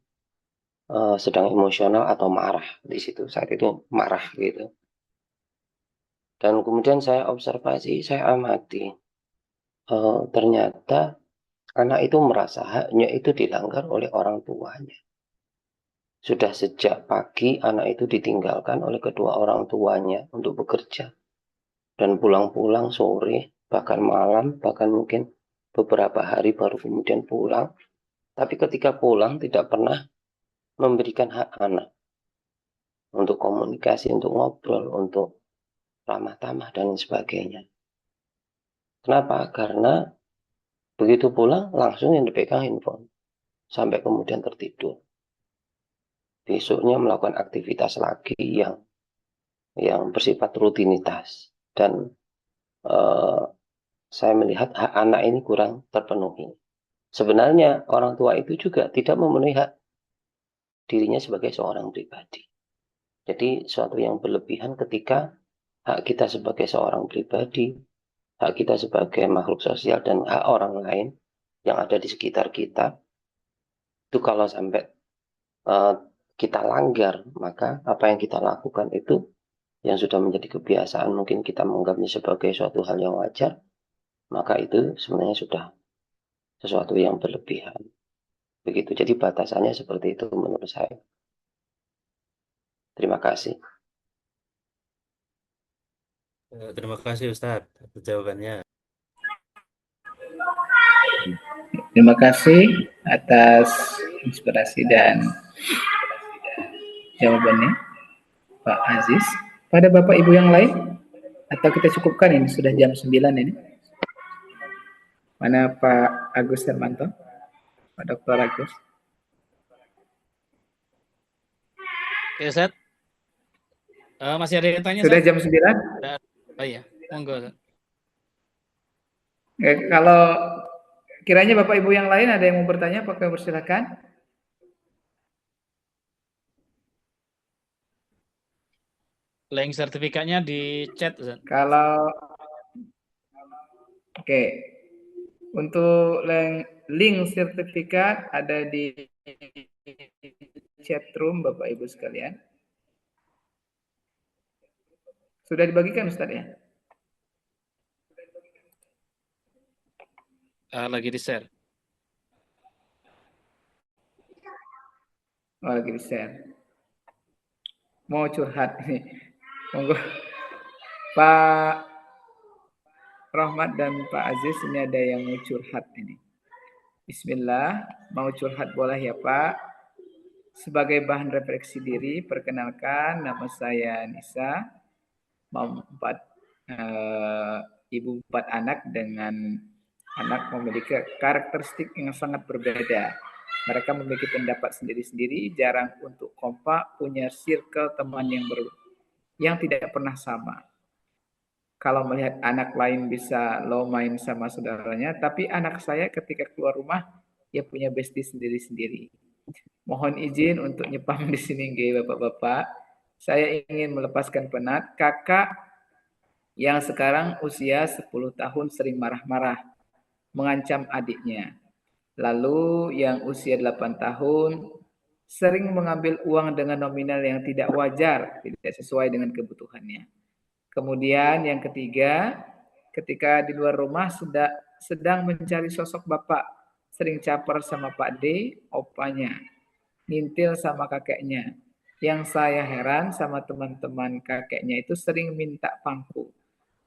sedang emosional atau marah. Di situ saat itu marah gitu. Dan kemudian saya observasi, saya amati. Ternyata anak itu merasa haknya itu dilanggar oleh orang tuanya. Sudah sejak pagi anak itu ditinggalkan oleh kedua orang tuanya untuk bekerja. Dan pulang-pulang sore, bahkan malam, bahkan mungkin beberapa hari baru kemudian pulang. Tapi ketika pulang tidak pernah memberikan hak anak untuk komunikasi, untuk ngobrol, untuk ramah tamah dan sebagainya. Kenapa? Karena begitu pulang langsung yang dipegang handphone sampai kemudian tertidur. Besoknya melakukan aktivitas lagi yang bersifat rutinitas dan saya melihat hak anak ini kurang terpenuhi. Sebenarnya orang tua itu juga tidak memenuhi hak dirinya sebagai seorang pribadi. Jadi suatu yang berlebihan ketika hak kita sebagai seorang pribadi, hak kita sebagai makhluk sosial dan hak orang lain yang ada di sekitar kita itu kalau sampai kita langgar, maka apa yang kita lakukan itu yang sudah menjadi kebiasaan, mungkin kita menganggapnya sebagai suatu hal yang wajar, maka itu sebenarnya sudah sesuatu yang berlebihan. Begitu, jadi batasannya seperti itu menurut saya. Terima kasih. Terima kasih Ustadz atas jawabannya. Terima kasih atas inspirasi dan jawabannya, Pak Aziz. Pada Bapak Ibu yang lain? Atau kita cukupkan ini, sudah jam 9 ini. Mana Pak Agus Hermanto? Pak Dr. Agus. Oke, Ustaz. Masih ada yang tanya, Sudah Ustaz? jam 9? Oh iya, monggo, Ustaz. Kalau kiranya Bapak Ibu yang lain ada yang mau bertanya, Pak, bersilakan. Link sertifikatnya di chat, Ustaz. Kalau oke. Untuk link sertifikat ada di chat room Bapak Ibu sekalian. Sudah dibagikan Ustaz ya? Lagi di-share. Oh, lagi di-share. Mau curhat ini. Monggo. Pak Rahmat dan Pak Aziz, ini ada yang mau curhat ini. Bismillah, mau curhat boleh ya Pak? sebagai bahan refleksi diri, perkenalkan nama saya Nisa, ibu 4 anak dengan anak memiliki karakteristik yang sangat berbeda. Mereka memiliki pendapat sendiri-sendiri, jarang untuk kompak, punya circle teman yang tidak pernah sama. Kalau melihat anak lain bisa lo main sama saudaranya, tapi anak saya ketika keluar rumah, dia punya bestie sendiri-sendiri. Mohon izin untuk nyepam di sini, Bapak-bapak. Saya ingin melepaskan penat. Kakak yang sekarang usia 10 tahun sering marah-marah, mengancam adiknya. Lalu yang usia 8 tahun sering mengambil uang dengan nominal yang tidak wajar, tidak sesuai dengan kebutuhannya. Kemudian yang ketiga, ketika di luar rumah sedang mencari sosok bapak, sering caper sama Pak D, opanya, ngintil sama kakeknya. Yang saya heran sama teman-teman kakeknya itu sering minta pangku,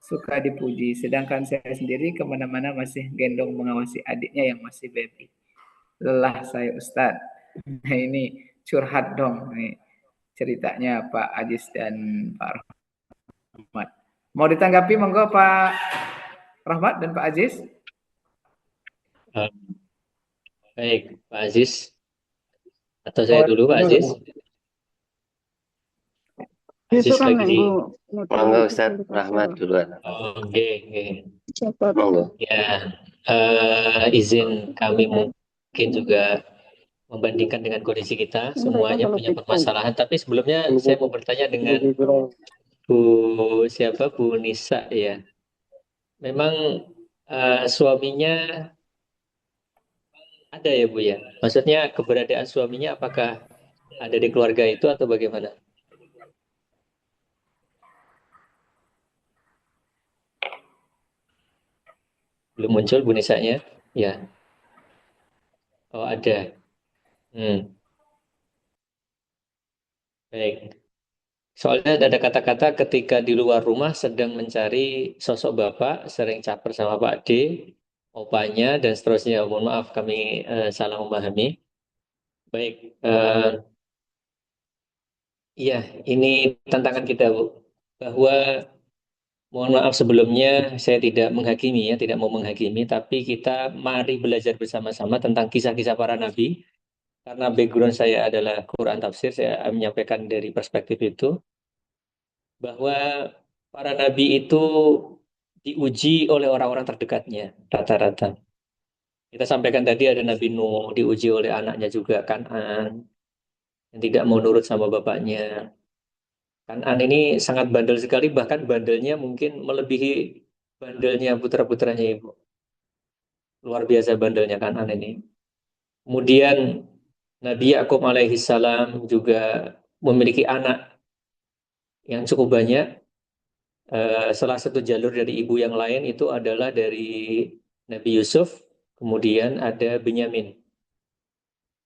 suka dipuji, sedangkan saya sendiri kemana-mana masih gendong mengawasi adiknya yang masih baby. Lelah saya Ustadz. Nah ini curhat dong nih ceritanya Pak Ajis dan Pak Rahmat. Mau ditanggapi monggo Pak Rahmat dan Pak Aziz? Baik, Pak Aziz. Atau saya dulu, Pak Aziz? Aziz lagi. Monggo Ustaz Rahmat duluan. Oke. Monggo. Ya, izin kami mungkin juga membandingkan dengan kondisi kita, semuanya punya permasalahan. Tapi sebelumnya saya mau bertanya dengan Bu Nisa ya. Memang suaminya ada ya Bu ya? Maksudnya keberadaan suaminya apakah ada di keluarga itu atau bagaimana? Belum muncul Bu Nisanya? Ya. Oh ada. Baik. Soalnya ada kata-kata ketika di luar rumah sedang mencari sosok bapak, sering caper sama Pak D, opanya, dan seterusnya. Mohon maaf kami salah memahami. Baik, iya ini tantangan kita Bu. Bahwa mohon maaf sebelumnya saya tidak menghakimi ya, tidak mau menghakimi, tapi kita mari belajar bersama-sama tentang kisah-kisah para nabi. Karena background saya adalah Quran tafsir, saya menyampaikan dari perspektif itu. Bahwa para nabi itu diuji oleh orang-orang terdekatnya rata-rata. Kita sampaikan tadi ada Nabi Nuh diuji oleh anaknya juga Kan'an yang tidak mau nurut sama bapaknya. Kan'an ini sangat bandel sekali, bahkan bandelnya mungkin melebihi bandelnya putra-putranya ibu. Luar biasa bandelnya Kan'an ini. Kemudian Nabi Yakub alaihi salam juga memiliki anak yang cukup banyak. Salah satu jalur dari ibu yang lain itu adalah dari Nabi Yusuf, kemudian ada Benyamin.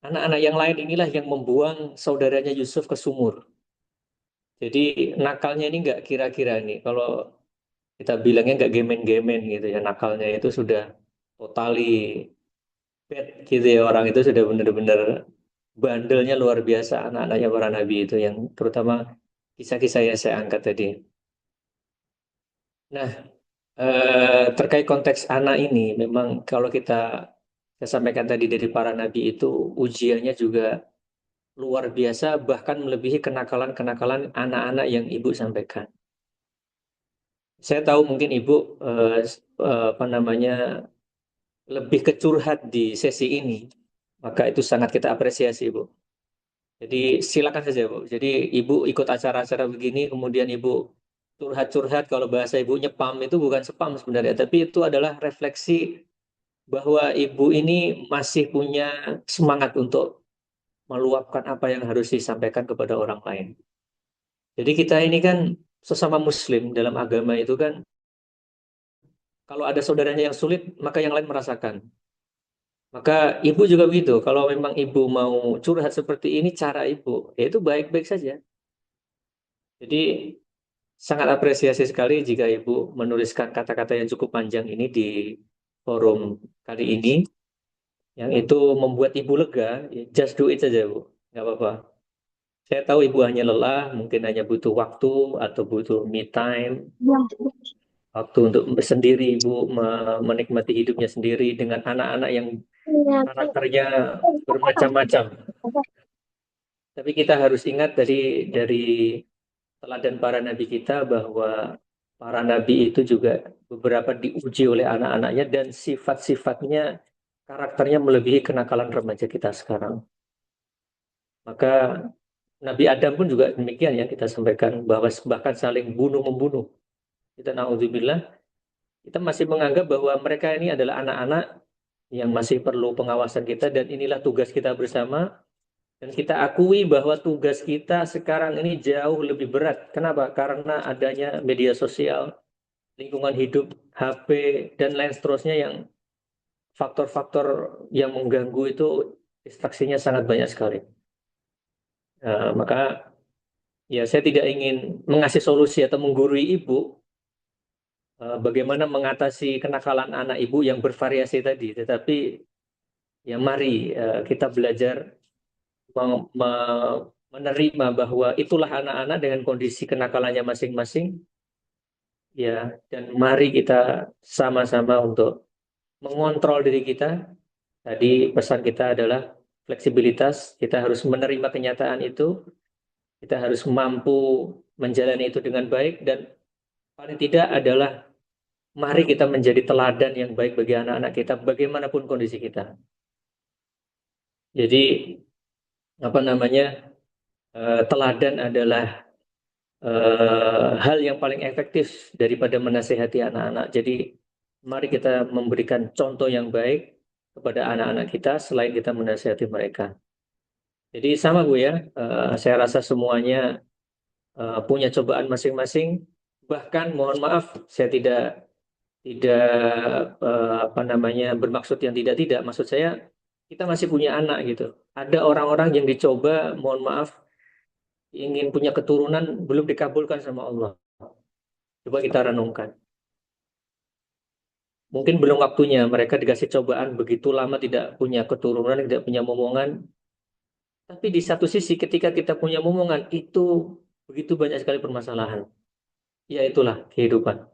Anak-anak yang lain inilah yang membuang saudaranya Yusuf ke sumur. Jadi nakalnya ini nggak kira-kira nih, kalau kita bilangnya nggak gemen-gemen gitu ya, nakalnya itu sudah totally bad gitu ya, orang itu sudah benar-benar bandelnya luar biasa anak-anaknya para nabi itu, yang terutama kisah-kisah yang saya angkat tadi. Nah, terkait konteks anak ini, memang kalau saya sampaikan tadi dari para nabi itu ujiannya juga luar biasa, bahkan melebihi kenakalan-kenakalan anak-anak yang ibu sampaikan. Saya tahu mungkin ibu apa namanya lebih kecurhat di sesi ini, maka itu sangat kita apresiasi ibu. Jadi silakan saja bu. Jadi ibu ikut acara-acara begini, kemudian ibu curhat-curhat, kalau bahasa ibu nyepam itu bukan spam sebenarnya, tapi itu adalah refleksi bahwa ibu ini masih punya semangat untuk meluapkan apa yang harus disampaikan kepada orang lain. Jadi kita ini kan sesama muslim dalam agama itu kan, kalau ada saudaranya yang sulit, maka yang lain merasakan. Maka ibu juga begitu, kalau memang ibu mau curhat seperti ini, cara ibu, ya itu baik-baik saja. Jadi sangat apresiasi sekali jika ibu menuliskan kata-kata yang cukup panjang ini di forum kali ini, yang itu membuat ibu lega. Just do it saja bu. nggak apa-apa. Saya tahu ibu hanya lelah, mungkin hanya butuh waktu atau butuh me time, waktu untuk sendiri ibu menikmati hidupnya sendiri dengan anak-anak yang karakternya bermacam-macam. Tapi kita harus ingat dari teladan para nabi kita bahwa para nabi itu juga beberapa diuji oleh anak-anaknya dan sifat-sifatnya karakternya melebihi kenakalan remaja kita sekarang. Maka Nabi Adam pun juga demikian ya, kita sampaikan bahwa bahkan saling bunuh-membunuh. Kita naudzubillah, kita masih menganggap bahwa mereka ini adalah anak-anak yang masih perlu pengawasan kita dan inilah tugas kita bersama. Dan kita akui bahwa tugas kita sekarang ini jauh lebih berat. Kenapa? Karena adanya media sosial, lingkungan hidup, HP, dan lain seterusnya yang faktor-faktor yang mengganggu itu distraksinya sangat banyak sekali. Maka ya saya tidak ingin mengasih solusi atau menggurui ibu bagaimana mengatasi kenakalan anak ibu yang bervariasi tadi. Tetapi ya mari kita belajar menerima bahwa itulah anak-anak dengan kondisi kenakalannya masing-masing. Ya, dan mari kita sama-sama untuk mengontrol diri kita. Tadi pesan kita adalah fleksibilitas. Kita harus menerima kenyataan itu. Kita harus mampu menjalani itu dengan baik dan paling tidak adalah mari kita menjadi teladan yang baik bagi anak-anak kita bagaimanapun kondisi kita. Jadi apa namanya? Teladan adalah hal yang paling efektif daripada menasehati anak-anak. Jadi mari kita memberikan contoh yang baik kepada anak-anak kita selain kita menasehati mereka. Jadi sama Bu ya, saya rasa semuanya punya cobaan masing-masing. Bahkan mohon maaf, saya tidak apa namanya bermaksud yang tidak. Maksud saya kita masih punya anak gitu. Ada orang-orang yang dicoba, mohon maaf, ingin punya keturunan belum dikabulkan sama Allah. Coba kita renungkan. Mungkin belum waktunya mereka dikasih cobaan begitu lama tidak punya keturunan, tidak punya momongan. Tapi di satu sisi ketika kita punya momongan itu begitu banyak sekali permasalahan. Ya itulah kehidupan.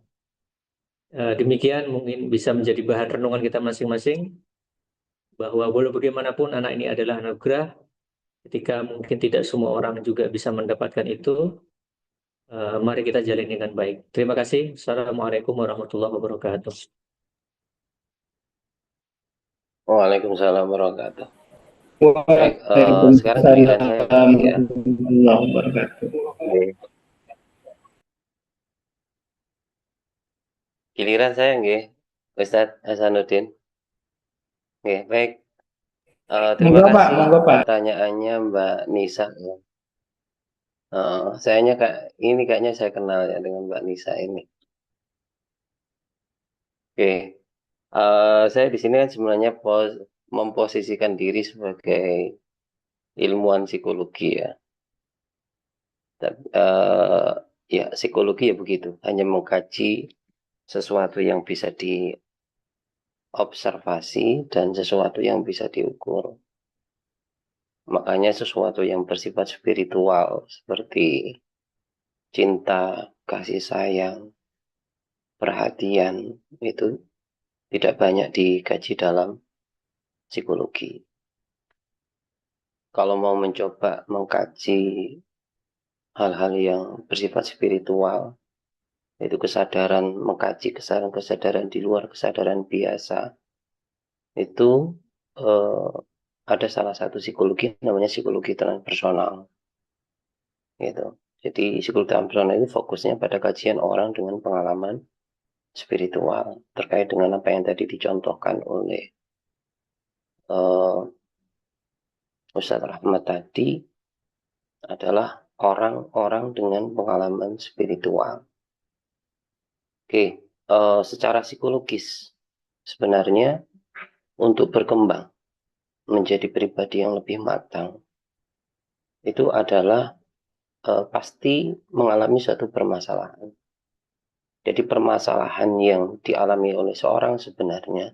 Demikian mungkin bisa menjadi bahan renungan kita masing-masing bahwa walau bagaimanapun anak ini adalah anugerah. Ketika mungkin tidak semua orang juga bisa mendapatkan itu, mari kita jalin dengan baik. Terima kasih. Assalamualaikum warahmatullahi wabarakatuh. Waalaikumsalam warahmatullahi wabarakatuh. Baik, sekarang giliran saya ya. warahmatullahi wabarakatuh. Giliran saya nggih, Ustadz Hasanuddin. Nggih, baik. Terima Monggo, Pak. kasih Monggo, Pak. pertanyaannya Mbak Nisa. Sayanya ini kayaknya saya kenal ya dengan Mbak Nisa ini. Oke, saya di sini kan sebenarnya memposisikan diri sebagai ilmuwan psikologi ya. Ya psikologi ya begitu, hanya mengkaji sesuatu yang bisa diobservasi dan sesuatu yang bisa diukur. Makanya sesuatu yang bersifat spiritual seperti cinta, kasih sayang, perhatian itu tidak banyak dikaji dalam psikologi. Kalau mau mencoba mengkaji hal-hal yang bersifat spiritual, yaitu kesadaran, mengkaji kesadaran di luar kesadaran biasa, itu ada salah satu psikologi namanya psikologi transpersonal. Gitu. Jadi psikologi transpersonal itu fokusnya pada kajian orang dengan pengalaman spiritual terkait dengan apa yang tadi dicontohkan oleh Ustadz Rahmat tadi adalah orang-orang dengan pengalaman spiritual. Oke, secara psikologis sebenarnya untuk berkembang menjadi pribadi yang lebih matang itu adalah pasti mengalami suatu permasalahan. Jadi permasalahan yang dialami oleh seorang sebenarnya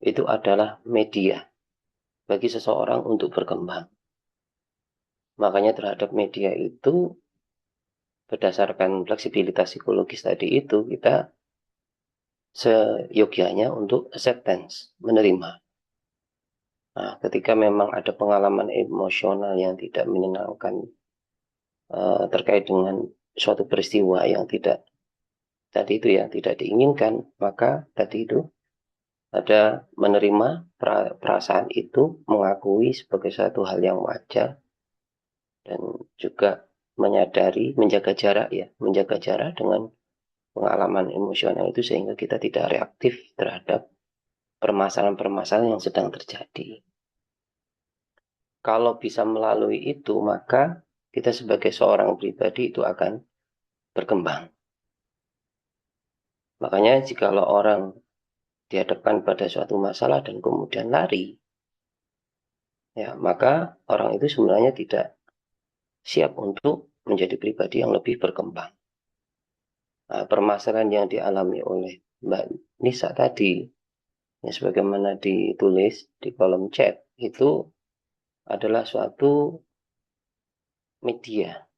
itu adalah media bagi seseorang untuk berkembang. Makanya terhadap media itu berdasarkan fleksibilitas psikologis tadi itu kita seyogyanya untuk acceptance, menerima. Nah, ketika memang ada pengalaman emosional yang tidak menyenangkan terkait dengan suatu peristiwa yang tidak tadi itu ya tidak diinginkan, maka tadi itu ada menerima perasaan itu, mengakui sebagai satu hal yang wajar, dan juga menyadari, menjaga jarak dengan pengalaman emosional itu sehingga kita tidak reaktif terhadap permasalahan-permasalahan yang sedang terjadi. Kalau bisa melalui itu, maka kita sebagai seorang pribadi itu akan berkembang. Makanya jikalau orang dihadapkan pada suatu masalah dan kemudian lari, ya maka orang itu sebenarnya tidak siap untuk menjadi pribadi yang lebih berkembang. Nah, permasalahan yang dialami oleh Mbak Nisa tadi, ya sebagaimana ditulis di kolom chat, itu adalah suatu media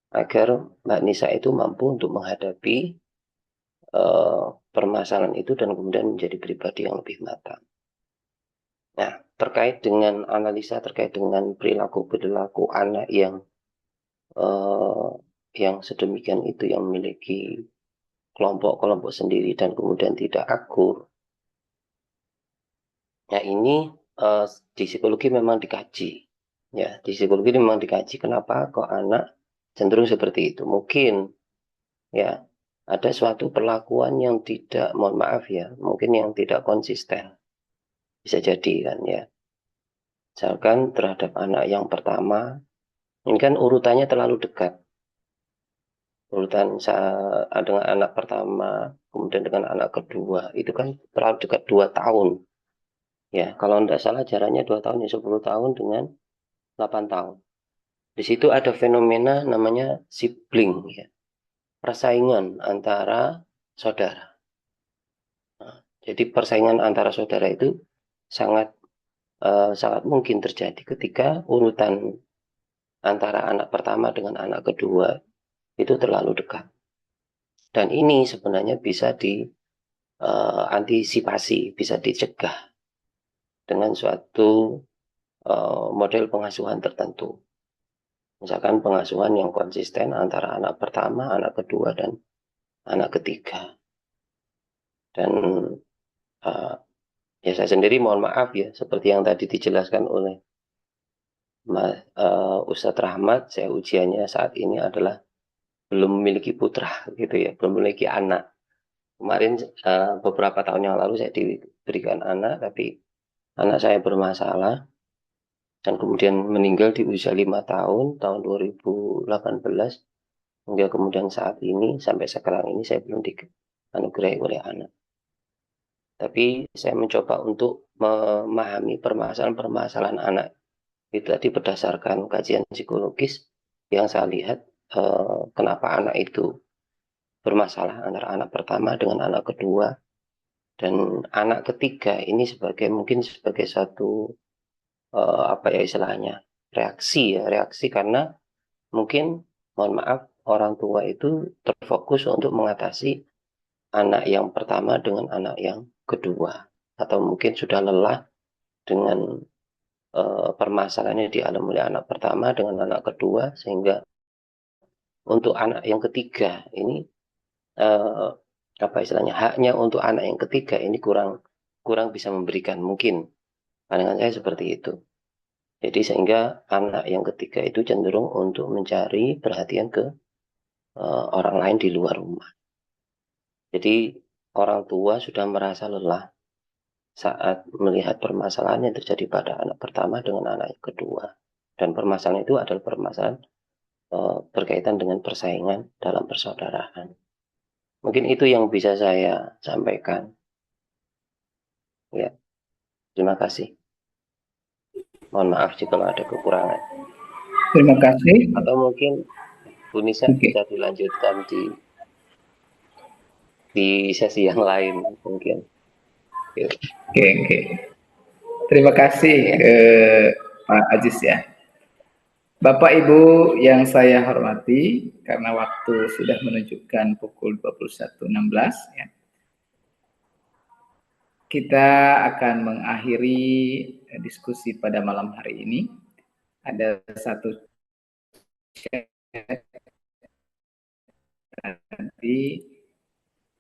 agar Mbak Nisa itu mampu untuk menghadapi permasalahan itu dan kemudian menjadi pribadi yang lebih matang. Nah, terkait dengan analisa terkait dengan perilaku anak yang sedemikian itu, yang memiliki kelompok-kelompok sendiri dan kemudian tidak akur. Nah, ini di psikologi memang dikaji. Ya, di psikologi memang dikaji kenapa kok anak cenderung seperti itu. Mungkin ya ada suatu perlakuan yang tidak, mohon maaf ya, mungkin yang tidak konsisten. Bisa jadi kan ya. Misalkan terhadap anak yang pertama, ini kan urutannya terlalu dekat. Urutan dengan anak pertama, kemudian dengan anak kedua, itu kan terlalu dekat 2 tahun. Ya, kalau tidak salah jaraknya 2 tahun, ya 10 tahun dengan 8 tahun. Di situ ada fenomena namanya sibling, ya. Persaingan antara saudara. Nah, jadi persaingan antara saudara itu sangat mungkin terjadi ketika urutan antara anak pertama dengan anak kedua itu terlalu dekat. Dan ini sebenarnya bisa diantisipasi, bisa dicegah dengan suatu model pengasuhan tertentu. Misalkan pengasuhan yang konsisten antara anak pertama, anak kedua, dan anak ketiga. Dan ya saya sendiri mohon maaf ya, seperti yang tadi dijelaskan oleh Ustadz Rahmat, saya ujiannya saat ini adalah belum memiliki putra gitu ya, belum memiliki anak. Kemarin beberapa tahun yang lalu saya diberikan anak, tapi anak saya bermasalah dan kemudian meninggal di usia 5 tahun, tahun 2018, hingga kemudian saat ini, sampai sekarang ini saya belum dianugerahi oleh anak. Tapi saya mencoba untuk memahami permasalahan-permasalahan anak itu tadi berdasarkan kajian psikologis yang saya lihat kenapa anak itu bermasalah antara anak pertama dengan anak kedua dan anak ketiga ini mungkin sebagai satu apa ya istilahnya reaksi karena mungkin mohon maaf orang tua itu terfokus untuk mengatasi anak yang pertama dengan anak yang kedua, atau mungkin sudah lelah dengan permasalahannya dialami oleh anak pertama dengan anak kedua, sehingga untuk anak yang ketiga ini apa istilahnya haknya untuk anak yang ketiga ini kurang bisa memberikan, mungkin pandangan saya seperti itu. Jadi sehingga anak yang ketiga itu cenderung untuk mencari perhatian ke orang lain di luar rumah. Jadi orang tua sudah merasa lelah saat melihat permasalahan yang terjadi pada anak pertama dengan anak yang kedua. Dan permasalahan itu adalah permasalahan berkaitan dengan persaingan dalam persaudaraan. Mungkin itu yang bisa saya sampaikan. Ya, terima kasih. Mohon maaf jika ada kekurangan. Terima kasih. Atau mungkin Bu Nisa bisa dilanjutkan di sesi yang lain mungkin. Oke. Terima kasih Pak Aziz ya. Bapak Ibu yang saya hormati, karena waktu sudah menunjukkan pukul 21.16 ya. Kita akan mengakhiri diskusi pada malam hari ini. Ada satu chat nanti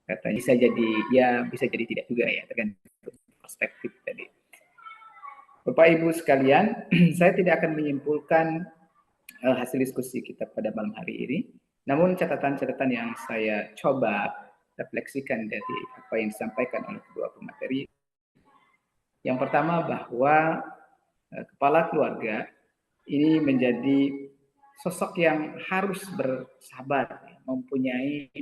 katanya bisa jadi ya, bisa jadi tidak juga ya, tergantung perspektif tadi. Bapak Ibu sekalian, saya tidak akan menyimpulkan hasil diskusi kita pada malam hari ini. Namun catatan-catatan yang saya coba refleksikan dari apa yang disampaikan oleh kedua pemateri. Yang pertama bahwa kepala keluarga ini menjadi sosok yang harus bersabar, mempunyai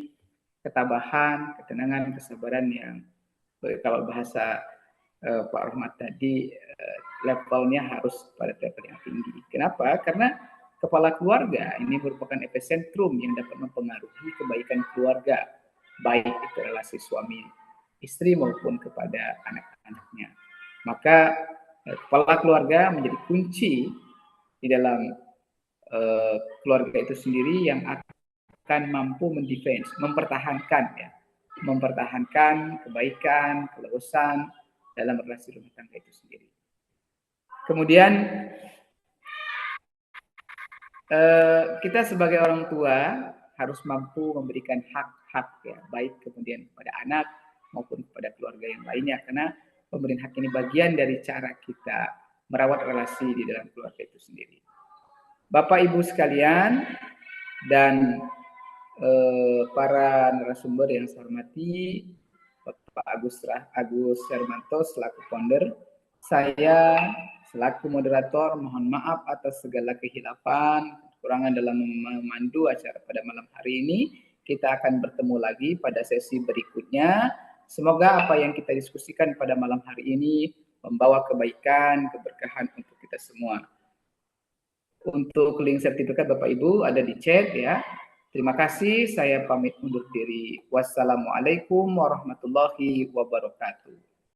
ketabahan, ketenangan, kesabaran yang kalau bahasa Pak Rahmat tadi levelnya harus pada level yang tinggi. Kenapa? Karena kepala keluarga ini merupakan epicentrum yang dapat mempengaruhi kebaikan keluarga, baik itu relasi suami istri maupun kepada anak-anaknya. Maka kepala keluarga menjadi kunci di dalam keluarga itu sendiri yang akan mampu mendefense, mempertahankan kebaikan, keluasan dalam relasi rumah tangga itu sendiri. Kemudian kita sebagai orang tua harus mampu memberikan hak-hak ya, baik kemudian kepada anak maupun kepada keluarga yang lainnya, karena pemberian hak ini bagian dari cara kita merawat relasi di dalam keluarga itu sendiri. Bapak Ibu sekalian dan para narasumber yang saya hormati, Bapak Agus Hermanto selaku founder, saya selaku moderator mohon maaf atas segala kehilafan, kekurangan dalam memandu acara pada malam hari ini. Kita akan bertemu lagi pada sesi berikutnya. Semoga apa yang kita diskusikan pada malam hari ini membawa kebaikan, keberkahan untuk kita semua. Untuk link sertifikat Bapak Ibu ada di chat ya. Terima kasih, saya pamit undur diri. Wassalamualaikum warahmatullahi wabarakatuh.